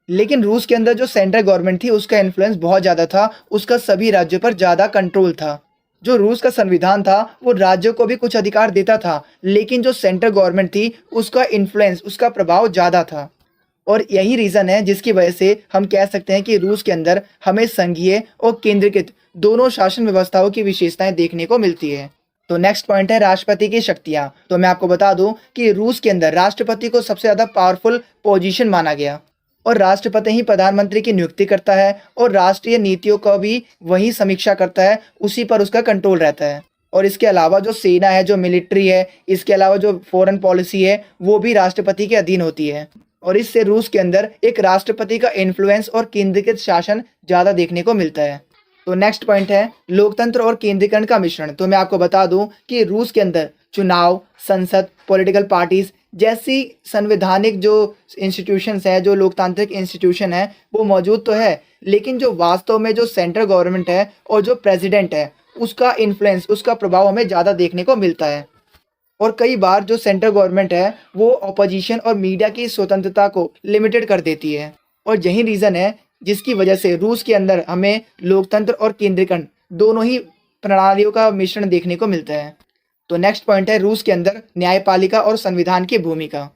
Speaker 1: लेकिन रूस के अंदर जो सेंट्रल गवर्नमेंट थी उसका इन्फ्लुएंस बहुत ज़्यादा था, उसका सभी राज्यों पर ज़्यादा कंट्रोल था। जो रूस का संविधान था वो राज्यों को भी कुछ अधिकार देता था, लेकिन जो सेंट्रल गवर्नमेंट थी उसका इन्फ्लुएंस, उसका प्रभाव ज़्यादा था। और यही रीज़न है जिसकी वजह से हम कह सकते हैं कि रूस के अंदर हमें संघीय और केंद्रीकृत दोनों शासन व्यवस्थाओं की विशेषताएं देखने को मिलती है। तो नेक्स्ट पॉइंट है राष्ट्रपति की शक्तियाँ। तो मैं आपको बता दूं कि रूस के अंदर राष्ट्रपति को सबसे ज़्यादा पावरफुल पोजीशन माना गया और राष्ट्रपति ही प्रधानमंत्री की नियुक्ति करता है और राष्ट्रीय नीतियों का भी वही समीक्षा करता है, उसी पर उसका कंट्रोल रहता है। और इसके अलावा जो सेना है, जो मिलिट्री है, इसके अलावा जो फॉरेन पॉलिसी है, वो भी राष्ट्रपति के अधीन होती है। और इससे रूस के अंदर एक राष्ट्रपति का इन्फ्लुएंस और केंद्रीकृत शासन ज़्यादा देखने को मिलता है। तो नेक्स्ट पॉइंट है लोकतंत्र और केंद्रीकरण का मिश्रण। तो मैं आपको बता दूं कि रूस के अंदर चुनाव, संसद, पॉलिटिकल पार्टीज जैसी संवैधानिक जो इंस्टीट्यूशंस है, जो लोकतांत्रिक इंस्टीट्यूशन है, वो मौजूद तो है, लेकिन जो वास्तव में जो सेंट्रल गवर्नमेंट है और जो प्रेसिडेंट है, उसका इन्फ्लुएंस, उसका प्रभाव हमें ज़्यादा देखने को मिलता है। और कई बार जो सेंट्रल गवर्नमेंट है वो अपोजिशन और मीडिया की स्वतंत्रता को लिमिटेड कर देती है। और यही रीज़न है जिसकी वजह से रूस के अंदर हमें लोकतंत्र और केंद्रीकरण दोनों ही प्रणालियों का मिश्रण देखने को मिलता है। तो नेक्स्ट पॉइंट है रूस के अंदर न्यायपालिका और संविधान की भूमिका।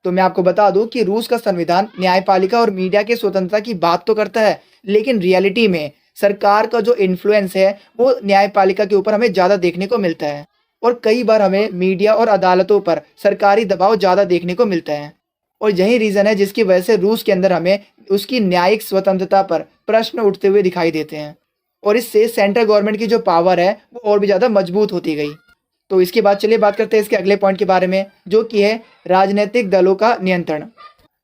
Speaker 1: तो मैं आपको बता दूं कि रूस का संविधान न्यायपालिका और मीडिया की स्वतंत्रता की बात तो करता है, लेकिन रियलिटी में सरकार का जो इन्फ्लुएंस है वो न्यायपालिका के ऊपर हमें ज़्यादा देखने को मिलता है। और कई बार हमें मीडिया और अदालतों पर सरकारी दबाव ज़्यादा देखने को मिलता है। और यही रीज़न है जिसकी वजह से रूस के अंदर हमें उसकी न्यायिक स्वतंत्रता पर प्रश्न उठते हुए दिखाई देते हैं। और इससे सेंट्रल गवर्नमेंट की जो पावर है वो और भी ज़्यादा मजबूत होती गई। तो इसके बाद चलिए बात करते हैं इसके अगले पॉइंट के बारे में, जो कि है राजनीतिक दलों का नियंत्रण।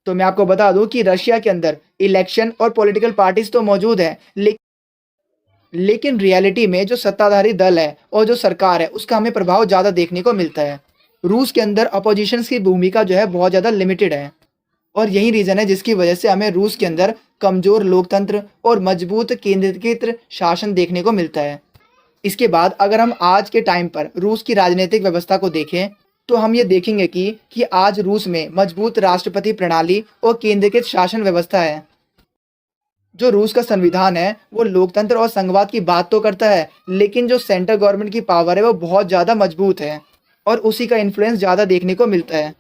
Speaker 1: तो मैं आपको बता दूं कि रशिया के अंदर इलेक्शन और पॉलिटिकल पार्टीज तो मौजूद है, लेकिन रियलिटी में जो सत्ताधारी दल है और जो सरकार है उसका हमें प्रभाव ज़्यादा देखने को मिलता है। रूस के अंदर अपोजिशन की भूमिका जो है बहुत ज़्यादा लिमिटेड है। और यही रीज़न है जिसकी वजह से हमें रूस के अंदर कमज़ोर लोकतंत्र और मजबूत केंद्रीकृत शासन देखने को मिलता है। इसके बाद अगर हम आज के टाइम पर रूस की राजनीतिक व्यवस्था को देखें तो हम ये देखेंगे कि आज रूस में मजबूत राष्ट्रपति प्रणाली और केंद्रीकृत शासन व्यवस्था है। जो रूस का संविधान है वो लोकतंत्र और संघवाद की बात तो करता है, लेकिन जो सेंट्रल गवर्नमेंट की पावर है वो बहुत ज़्यादा मजबूत है और उसी का इन्फ्लुएंस ज़्यादा देखने को मिलता है।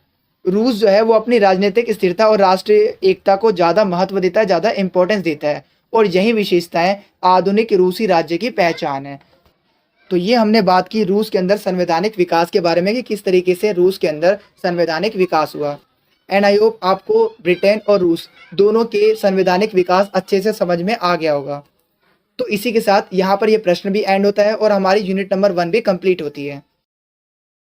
Speaker 1: रूस जो है वो अपनी राजनीतिक स्थिरता और राष्ट्रीय एकता को ज़्यादा महत्व देता है, ज़्यादा इंपॉर्टेंस देता है, और यही विशेषताएं आधुनिक रूसी राज्य की पहचान है। तो ये हमने बात की रूस के अंदर संवैधानिक विकास के बारे में कि किस तरीके से रूस के अंदर संवैधानिक विकास हुआ। एंड आई होप आपको ब्रिटेन और रूस दोनों के संवैधानिक विकास अच्छे से समझ में आ गया होगा। तो इसी के साथ यहाँ पर ये प्रश्न भी एंड होता है और हमारी यूनिट नंबर 1 भी कंप्लीट होती है।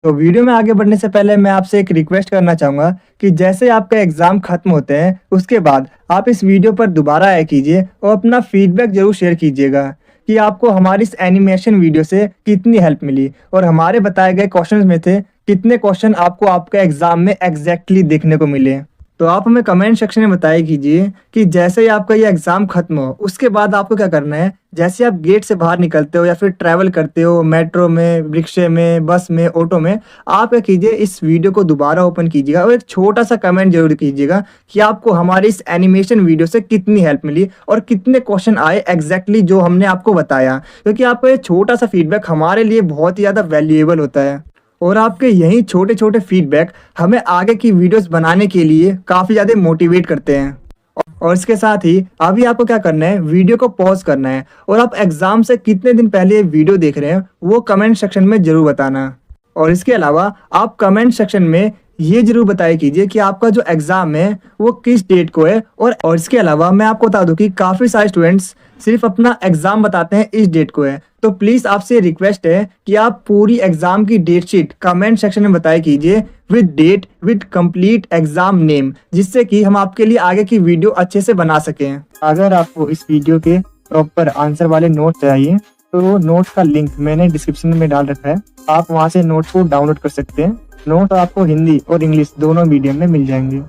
Speaker 2: तो वीडियो में आगे बढ़ने से पहले मैं आपसे एक रिक्वेस्ट करना चाहूँगा कि जैसे आपका एग्ज़ाम खत्म होते हैं उसके बाद आप इस वीडियो पर दोबारा आया कीजिए और अपना फीडबैक ज़रूर शेयर कीजिएगा कि आपको हमारी इस एनिमेशन वीडियो से कितनी हेल्प मिली और हमारे बताए गए क्वेश्चंस में से कितने क्वेश्चन आपको आपका एग्ज़ाम में एग्जैक्टली देखने को मिले। तो आप हमें कमेंट सेक्शन में बताया कीजिए कि जैसे ही आपका ये एग्ज़ाम खत्म हो उसके बाद आपको क्या करना है। जैसे आप गेट से बाहर निकलते हो या फिर ट्रैवल करते हो मेट्रो में, रिक्शे में, बस में, ऑटो में, आप क्या कीजिए इस वीडियो को दोबारा ओपन कीजिएगा और एक छोटा सा कमेंट जरूर कीजिएगा कि आपको हमारी इस एनिमेशन वीडियो से कितनी हेल्प मिली और कितने क्वेश्चन आए एग्जैक्टली जो हमने आपको बताया, क्योंकि आपका ये छोटा सा फीडबैक हमारे लिए बहुत ही ज़्यादा वैल्यूएबल होता है। और आपके यही छोटे छोटे फीडबैक हमें आगे की वीडियोस बनाने के लिए काफ़ी ज़्यादा मोटिवेट करते हैं। और इसके साथ ही अभी आपको क्या करना है, वीडियो को पॉज करना है और आप एग्ज़ाम से कितने दिन पहले ये वीडियो देख रहे हैं वो कमेंट सेक्शन में ज़रूर बताना। और इसके अलावा आप कमेंट सेक्शन में ये ज़रूर बताया कीजिए कि आपका जो एग्ज़ाम है वो किस डेट को है। और इसके अलावा मैं आपको बता दूं कि काफ़ी सारे स्टूडेंट्स सिर्फ अपना एग्ज़ाम बताते हैं इस डेट को है, तो प्लीज़ आपसे रिक्वेस्ट है कि आप पूरी एग्ज़ाम की डेट शीट कमेंट सेक्शन में बताया कीजिए with date with complete exam name, जिससे कि हम आपके लिए आगे की वीडियो अच्छे से बना सकें। अगर आपको इस वीडियो के प्रॉपर आंसर वाले नोट चाहिए तो नोट्स का लिंक मैंने डिस्क्रिप्शन में डाल रखा है, आप वहाँ से नोट्स को डाउनलोड कर सकते हैं। नोट आपको हिंदी और इंग्लिश दोनों मीडियम में मिल जाएंगे।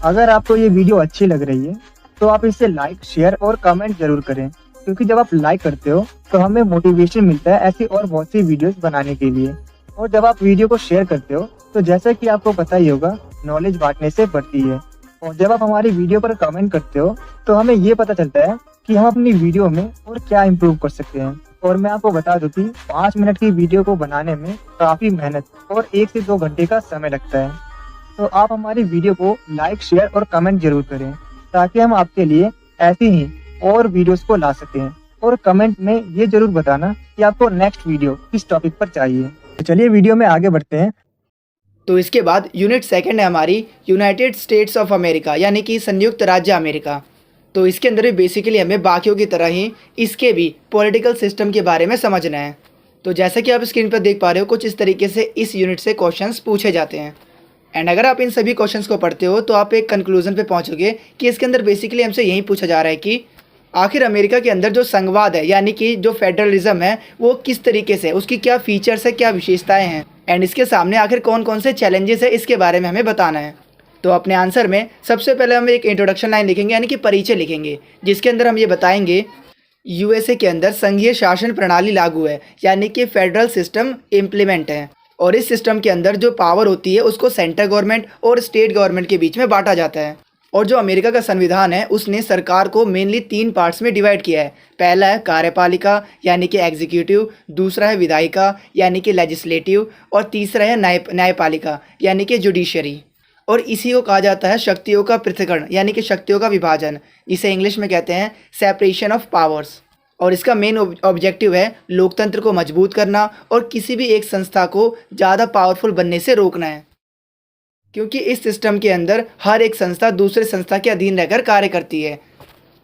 Speaker 2: अगर आपको ये वीडियो अच्छी लग रही है तो आप इसे लाइक, शेयर और कमेंट जरूर करें, क्योंकि जब आप लाइक करते हो तो हमें मोटिवेशन मिलता है ऐसी और बहुत सी वीडियोस बनाने के लिए। और जब आप वीडियो को शेयर करते हो तो जैसा कि आपको पता ही होगा, नॉलेज बांटने से बढ़ती है। और जब आप हमारी वीडियो पर कमेंट करते हो तो हमें ये पता चलता है कि हम अपनी वीडियो में और क्या इम्प्रूव कर सकते हैं। और मैं आपको बता दूं कि 5 मिनट की वीडियो को बनाने में काफ़ी मेहनत और 1 से 2 घंटे का समय लगता है। तो आप हमारी वीडियो को लाइक, शेयर और कमेंट जरूर करें, ताकि हम आपके लिए ऐसी ही और वीडियोस को ला सकें। और कमेंट में ये जरूर बताना कि आपको नेक्स्ट वीडियो किस टॉपिक पर चाहिए। तो चलिए वीडियो में आगे बढ़ते हैं।
Speaker 1: तो इसके बाद यूनिट सेकंड है हमारी यूनाइटेड स्टेट्स ऑफ अमेरिका, यानी कि संयुक्त राज्य अमेरिका। तो इसके अंदर भी बेसिकली हमें बाकियों की तरह ही इसके भी पॉलिटिकल सिस्टम के बारे में समझना है। तो जैसा कि आप स्क्रीन पर देख पा रहे हो, कुछ इस तरीके से इस यूनिट से क्वेश्चंस पूछे जाते हैं। एंड अगर आप इन सभी क्वेश्चंस को पढ़ते हो तो आप एक कंक्लूजन पे पहुंचोगे कि इसके अंदर बेसिकली हमसे यही पूछा जा रहा है कि आखिर अमेरिका के अंदर जो संघवाद है, यानी कि जो फेडरलिज्म है, वो किस तरीके से, उसकी क्या फीचर्स है, क्या विशेषताएं हैं, एंड इसके सामने आखिर कौन कौन से चैलेंजेस है, इसके बारे में हमें बताना है। तो अपने आंसर में सबसे पहले हम एक इंट्रोडक्शन लाइन लिखेंगे, यानी कि परिचय लिखेंगे, जिसके अंदर हम ये बताएंगे यूएसए के अंदर संघीय शासन प्रणाली लागू है, यानी कि फेडरल सिस्टम इम्प्लीमेंट है। और इस सिस्टम के अंदर जो पावर होती है उसको सेंट्रल गवर्नमेंट और स्टेट गवर्नमेंट के बीच में बांटा जाता है। और जो अमेरिका का संविधान है उसने सरकार को मेनली 3 पार्ट्स में डिवाइड किया है। पहला है कार्यपालिका, यानी कि एग्जीक्यूटिव, दूसरा है विधायिका, यानी कि लेजिस्लेटिव, और तीसरा है न्यायपालिका, यानी कि जुडिशरी। और इसी को कहा जाता है शक्तियों का पृथक्करण, यानी कि शक्तियों का विभाजन, जिसे इंग्लिश में कहते हैं सेपरेशन ऑफ पावर्स। और इसका मेन ऑब्जेक्टिव है लोकतंत्र को मजबूत करना और किसी भी एक संस्था को ज़्यादा पावरफुल बनने से रोकना है, क्योंकि इस सिस्टम के अंदर हर एक संस्था दूसरे संस्था के अधीन रहकर कार्य करती है।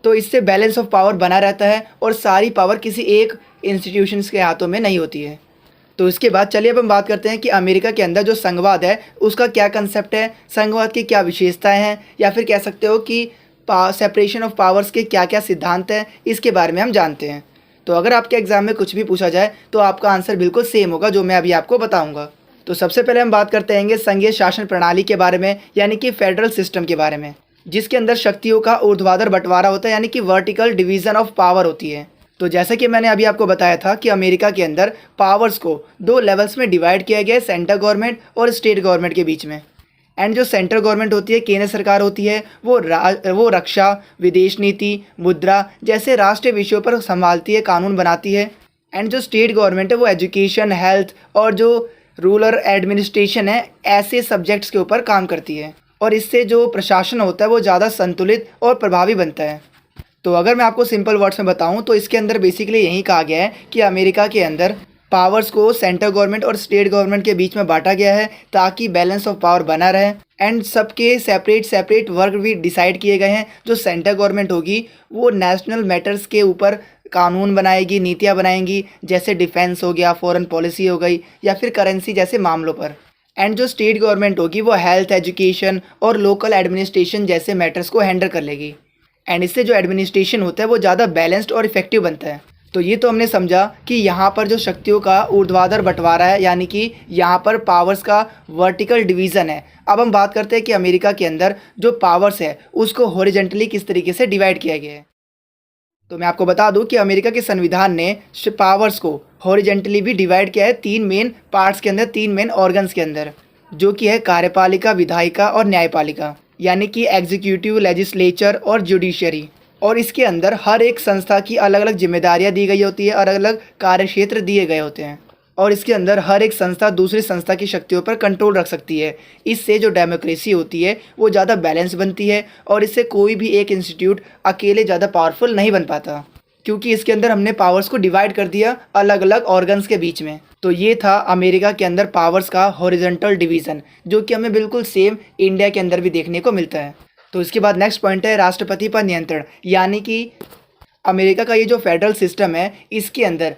Speaker 1: तो इससे बैलेंस ऑफ पावर बना रहता है और सारी पावर किसी एक इंस्टीट्यूशंस के हाथों में नहीं होती है। तो इसके बाद चलिए अब हम बात करते हैं कि अमेरिका के अंदर जो संघवाद है उसका क्या कंसेप्ट है, संघवाद की क्या विशेषताएं हैं, या फिर कह सकते हो कि सेपरेशन ऑफ पावर्स के क्या क्या सिद्धांत हैं, इसके बारे में हम जानते हैं। तो अगर आपके एग्जाम में कुछ भी पूछा जाए तो आपका आंसर बिल्कुल सेम होगा जो मैं अभी आपको बताऊंगा। तो सबसे पहले हम बात करते हैं संघीय शासन प्रणाली के बारे में, यानी कि फेडरल सिस्टम के बारे में, जिसके अंदर शक्तियों का ऊर्ध्वाधर बंटवारा होता है, यानी कि वर्टिकल डिवीजन ऑफ पावर होती है। तो जैसा कि मैंने अभी आपको बताया था कि अमेरिका के अंदर पावर्स को 2 लेवल्स में डिवाइड किया गया है, सेंट्रल गवर्नमेंट और स्टेट गवर्नमेंट के बीच में। एंड जो सेंट्रल गवर्नमेंट होती है, केंद्र सरकार होती है, वो रक्षा, विदेश नीति, मुद्रा जैसे राष्ट्रीय विषयों पर संभालती है, कानून बनाती है। एंड जो स्टेट गवर्नमेंट है वो एजुकेशन, हेल्थ और जो रूरल एडमिनिस्ट्रेशन है, ऐसे सब्जेक्ट्स के ऊपर काम करती है। और इससे जो प्रशासन होता है वो ज़्यादा संतुलित और प्रभावी बनता है। तो अगर मैं आपको सिंपल वर्ड्स में बताऊं तो इसके अंदर बेसिकली यही कहा गया है कि अमेरिका के अंदर पावर्स को सेंट्रल गवर्नमेंट और स्टेट गवर्नमेंट के बीच में बांटा गया है ताकि बैलेंस ऑफ पावर बना रहे। एंड सबके सेपरेट वर्क भी डिसाइड किए गए हैं। जो सेंट्रल गवर्नमेंट होगी वो नेशनल मैटर्स के ऊपर कानून बनाएगी, नीतियाँ बनाएंगी, जैसे डिफेंस हो गया, फॉरेन पॉलिसी हो गई, या फिर करेंसी जैसे मामलों पर। एंड जो स्टेट गवर्नमेंट होगी वो हेल्थ, एजुकेशन और लोकल एडमिनिस्ट्रेशन जैसे मैटर्स को हैंडल कर लेगी। एंड इससे जो एडमिनिस्ट्रेशन होता है वो ज़्यादा बैलेंस्ड और इफेक्टिव बनता है। तो ये तो हमने समझा कि यहाँ पर जो शक्तियों का ऊर्ध्वाधर बंटवारा है, यानी कि यहाँ पर पावर्स का वर्टिकल डिवीज़न है। अब हम बात करते हैं कि अमेरिका के अंदर जो पावर्स है उसको हॉरिजॉन्टली किस तरीके से डिवाइड किया गया है। तो मैं आपको बता दूं कि अमेरिका के संविधान ने पावर्स को हॉरिजॉन्टली भी डिवाइड किया है 3 मेन पार्ट्स के अंदर, 3 मेन ऑर्गन्स के अंदर, जो कि है कार्यपालिका, विधायिका और न्यायपालिका, यानी कि एग्जीक्यूटिव, लेजिस्लेचर और जुडिशरी। और इसके अंदर हर एक संस्था की अलग अलग जिम्मेदारियां दी गई होती है, अलग अलग कार्यक्षेत्र दिए गए होते हैं। और इसके अंदर हर एक संस्था दूसरी संस्था की शक्तियों पर कंट्रोल रख सकती है। इससे जो डेमोक्रेसी होती है वो ज़्यादा बैलेंस बनती है और इससे कोई भी एक इंस्टीट्यूट अकेले ज़्यादा पावरफुल नहीं बन पाता, क्योंकि इसके अंदर हमने पावर्स को डिवाइड कर दिया अलग अलग ऑर्गन्स के बीच में। तो ये था अमेरिका के अंदर पावर्स का हॉरिजॉन्टल डिवीज़न, जो कि हमें बिल्कुल सेम इंडिया के अंदर भी देखने को मिलता है। तो इसके बाद नेक्स्ट पॉइंट है राष्ट्रपति पर नियंत्रण, यानी कि अमेरिका का ये जो फेडरल सिस्टम है इसके अंदर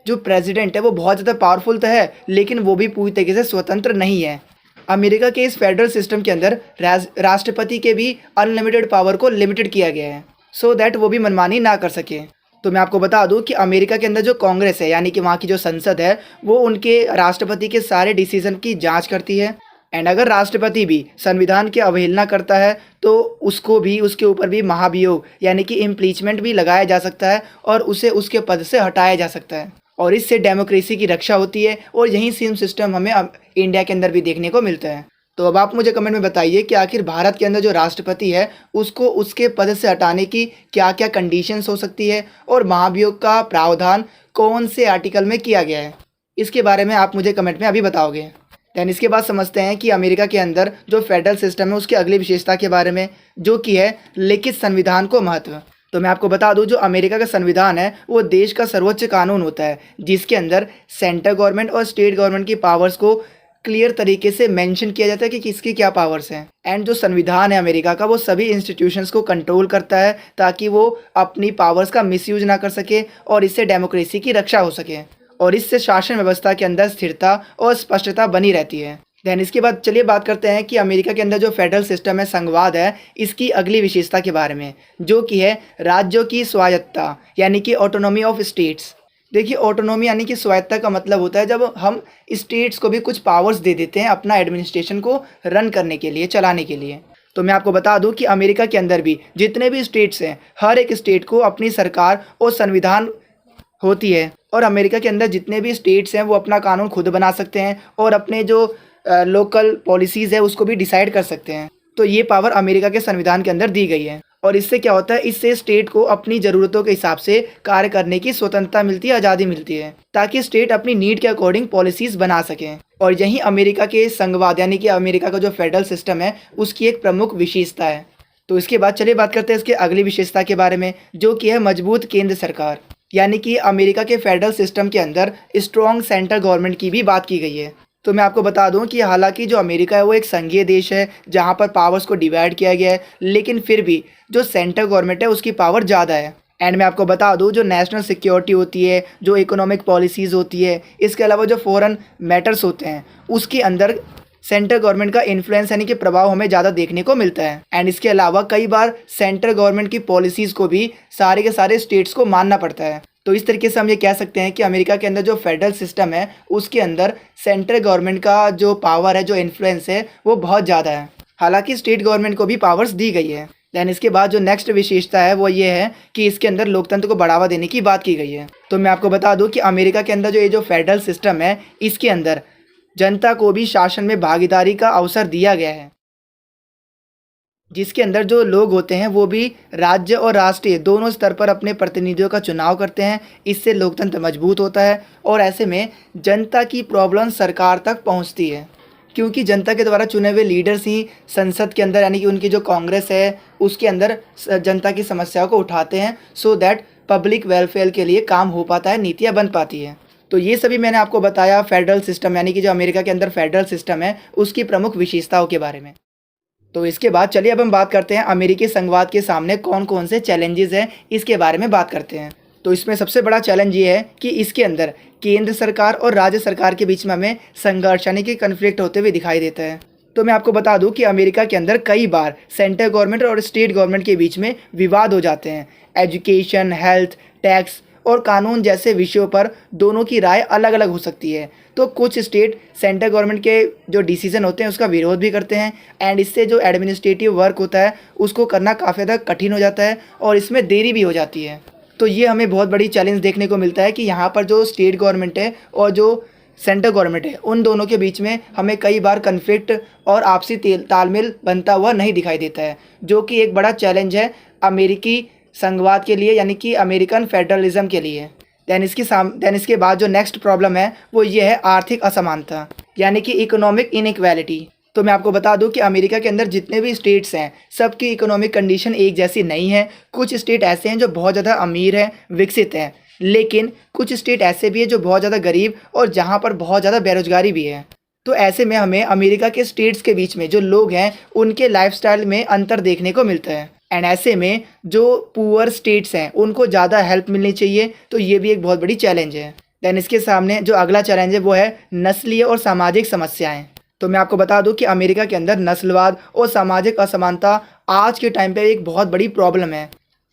Speaker 1: जो प्रेसिडेंट है वो बहुत ज़्यादा पावरफुल तो है, लेकिन वो भी पूरी तरीके से स्वतंत्र नहीं है। अमेरिका के इस फेडरल सिस्टम के अंदर राष्ट्रपति के भी अनलिमिटेड पावर को लिमिटेड किया गया है, सो दैट वो भी मनमानी ना कर सके। तो मैं आपको बता दूं कि अमेरिका के अंदर जो कांग्रेस है, यानी कि वहाँ की जो संसद है, वो उनके राष्ट्रपति के सारे डिसीजन की जांच करती है। एंड अगर राष्ट्रपति भी संविधान की अवहेलना करता है तो उसके ऊपर भी महाभियोग यानी कि इम्पीचमेंट भी लगाया जा सकता है और उसे उसके पद से हटाया जा सकता है, और इससे डेमोक्रेसी की रक्षा होती है। और यही सेम सिस्टम हमें इंडिया के अंदर भी देखने को मिलता है। तो अब आप मुझे कमेंट में बताइए कि आखिर भारत के अंदर जो राष्ट्रपति है उसको उसके पद से हटाने की क्या क्या कंडीशंस हो सकती है और महाभियोग का प्रावधान कौन से आर्टिकल में किया गया है, इसके बारे में आप मुझे कमेंट में अभी बताओगे। दैन इसके बाद समझते हैं कि अमेरिका के अंदर जो फेडरल सिस्टम है उसकी अगली विशेषता के बारे में, जो कि है लिखित संविधान को महत्व। तो मैं आपको बता दूं जो अमेरिका का संविधान है वो देश का सर्वोच्च कानून होता है, जिसके अंदर सेंट्रल गवर्नमेंट और स्टेट गवर्नमेंट की पावर्स को क्लियर तरीके से मेंशन किया जाता है कि किसकी क्या पावर्स हैं। एंड जो संविधान है अमेरिका का वो सभी इंस्टीट्यूशंस को कंट्रोल करता है ताकि वो अपनी पावर्स का मिसयूज ना कर सके और इससे डेमोक्रेसी की रक्षा हो सके, और इससे शासन व्यवस्था के अंदर स्थिरता और स्पष्टता बनी रहती है। दैन इसके बाद चलिए बात करते हैं कि अमेरिका के अंदर जो फेडरल सिस्टम है संघवाद है, इसकी अगली विशेषता के बारे में, जो कि है राज्यों की स्वायत्तता यानी कि ऑटोनॉमी ऑफ स्टेट्स। देखिए ऑटोनॉमी यानी कि स्वायत्तता का मतलब होता है जब हम स्टेट्स को भी कुछ पावर्स दे देते हैं अपना एडमिनिस्ट्रेशन को रन करने के लिए, चलाने के लिए। तो मैं आपको बता दूं कि अमेरिका के अंदर भी जितने भी स्टेट्स हैं हर एक स्टेट को अपनी सरकार और संविधान होती है, और अमेरिका के अंदर जितने भी स्टेट्स हैं वो अपना कानून खुद बना सकते हैं और अपने जो लोकल पॉलिसीज़ है उसको भी डिसाइड कर सकते हैं। तो ये पावर अमेरिका के संविधान के अंदर दी गई है, और इससे क्या होता है, इससे स्टेट को अपनी ज़रूरतों के हिसाब से कार्य करने की स्वतंत्रता मिलती है, आज़ादी मिलती है, ताकि स्टेट अपनी नीड के अकॉर्डिंग पॉलिसीज़ बना सकें। और यही अमेरिका के संघवाद यानी कि अमेरिका का जो फेडरल सिस्टम है उसकी एक प्रमुख विशेषता है। तो इसके बाद चलिए बात करते हैं इसके अगली विशेषता के बारे में, जो कि है मजबूत केंद्र सरकार। यानी कि अमेरिका के फेडरल सिस्टम के अंदर स्ट्रॉन्ग सेंट्रल गवर्नमेंट की भी बात की गई है। तो मैं आपको बता दूं कि हालांकि जो अमेरिका है वो एक संघीय देश है जहां पर पावर्स को डिवाइड किया गया है, लेकिन फिर भी जो सेंट्रल गवर्नमेंट है उसकी पावर ज़्यादा है। एंड मैं आपको बता दूं जो नेशनल सिक्योरिटी होती है, जो इकोनॉमिक पॉलिसीज़ होती है, इसके अलावा जो फॉरेन मैटर्स होते हैं उसके अंदर सेंट्रल गवर्नमेंट का इन्फ्लुएंस यानी कि प्रभाव हमें ज़्यादा देखने को मिलता है। एंड इसके अलावा कई बार सेंट्रल गवर्नमेंट की पॉलिसीज़ को भी सारे के सारे स्टेट्स को मानना पड़ता है। तो इस तरीके से हम ये कह सकते हैं कि अमेरिका के अंदर जो फेडरल सिस्टम है उसके अंदर सेंट्रल गवर्नमेंट का जो पावर है, जो इन्फ्लुएंस है, वो बहुत ज़्यादा है। हालांकि स्टेट गवर्नमेंट को भी पावर्स दी गई है। दैन इसके बाद जो नेक्स्ट विशेषता है वो ये है कि इसके अंदर लोकतंत्र को बढ़ावा देने की बात की गई है। तो मैं आपको बता दूं कि अमेरिका के अंदर जो फेडरल सिस्टम है इसके अंदर जनता को भी शासन में भागीदारी का अवसर दिया गया है, जिसके अंदर जो लोग होते हैं वो भी राज्य और राष्ट्रीय दोनों स्तर पर अपने प्रतिनिधियों का चुनाव करते हैं। इससे लोकतंत्र मजबूत होता है और ऐसे में जनता की प्रॉब्लम सरकार तक पहुंचती है, क्योंकि जनता के द्वारा चुने हुए लीडर्स ही संसद के अंदर यानी कि उनकी जो कांग्रेस है उसके अंदर जनता की समस्याओं को उठाते हैं, सो दैट पब्लिक वेलफेयर के लिए काम हो पाता है, नीतियाँ बन पाती है। तो ये सभी मैंने आपको बताया फेडरल सिस्टम यानी कि जो अमेरिका के अंदर फेडरल सिस्टम है उसकी प्रमुख विशेषताओं के बारे में। तो इसके बाद चलिए अब हम बात करते हैं अमेरिकी संघवाद के सामने कौन कौन से चैलेंजेस हैं, इसके बारे में बात करते हैं। तो इसमें सबसे बड़ा चैलेंज ये है कि इसके अंदर केंद्र सरकार और राज्य सरकार के बीच में हमें संघर्ष यानी कि कन्फ्लिक्ट होते हुए दिखाई देता है। तो मैं आपको बता दूं कि अमेरिका के अंदर कई बार सेंट्रल गवर्नमेंट और स्टेट गवर्नमेंट के बीच में विवाद हो जाते हैं। एजुकेशन, हेल्थ, टैक्स और कानून जैसे विषयों पर दोनों की राय अलग अलग हो सकती है। तो कुछ स्टेट सेंट्रल गवर्नमेंट के जो डिसीजन होते हैं उसका विरोध भी करते हैं, एंड इससे जो एडमिनिस्ट्रेटिव वर्क होता है उसको करना काफ़ी ज़्यादा कठिन हो जाता है और इसमें देरी भी हो जाती है। तो ये हमें बहुत बड़ी चैलेंज देखने को मिलता है कि यहाँ पर जो स्टेट गवर्नमेंट है और जो सेंट्रल गवर्नमेंट है उन दोनों के बीच में हमें कई बार कन्फ्लिक्ट और आपसी तालमेल बनता हुआ नहीं दिखाई देता है, जो कि एक बड़ा चैलेंज है अमेरिकी संघवाद के लिए यानी कि अमेरिकन फेडरलिज्म के लिए। देन इसके बाद जो नेक्स्ट प्रॉब्लम है वो ये है आर्थिक असमानता, यानी कि इकोनॉमिक इनइक्वालिटी। तो मैं आपको बता दूं कि अमेरिका के अंदर जितने भी स्टेट्स हैं सबकी इकोनॉमिक कंडीशन एक जैसी नहीं है। कुछ स्टेट ऐसे हैं जो बहुत ज़्यादा अमीर हैं, विकसित हैं, लेकिन कुछ स्टेट ऐसे भी हैं जो बहुत ज़्यादा गरीब और जहाँ पर बहुत ज़्यादा बेरोजगारी भी है। तो ऐसे में हमें अमेरिका के स्टेट्स के बीच में जो लोग हैं उनके लाइफस्टाइल में अंतर देखने को मिलता है। एंड ऐसे में जो पुअर स्टेट्स हैं उनको ज़्यादा हेल्प मिलनी चाहिए, तो ये भी एक बहुत बड़ी चैलेंज है। देन इसके सामने जो अगला चैलेंज है वो है नस्लीय और सामाजिक समस्याएं। तो मैं आपको बता दूं कि अमेरिका के अंदर नस्लवाद और सामाजिक असमानता आज के टाइम पे एक बहुत बड़ी प्रॉब्लम है।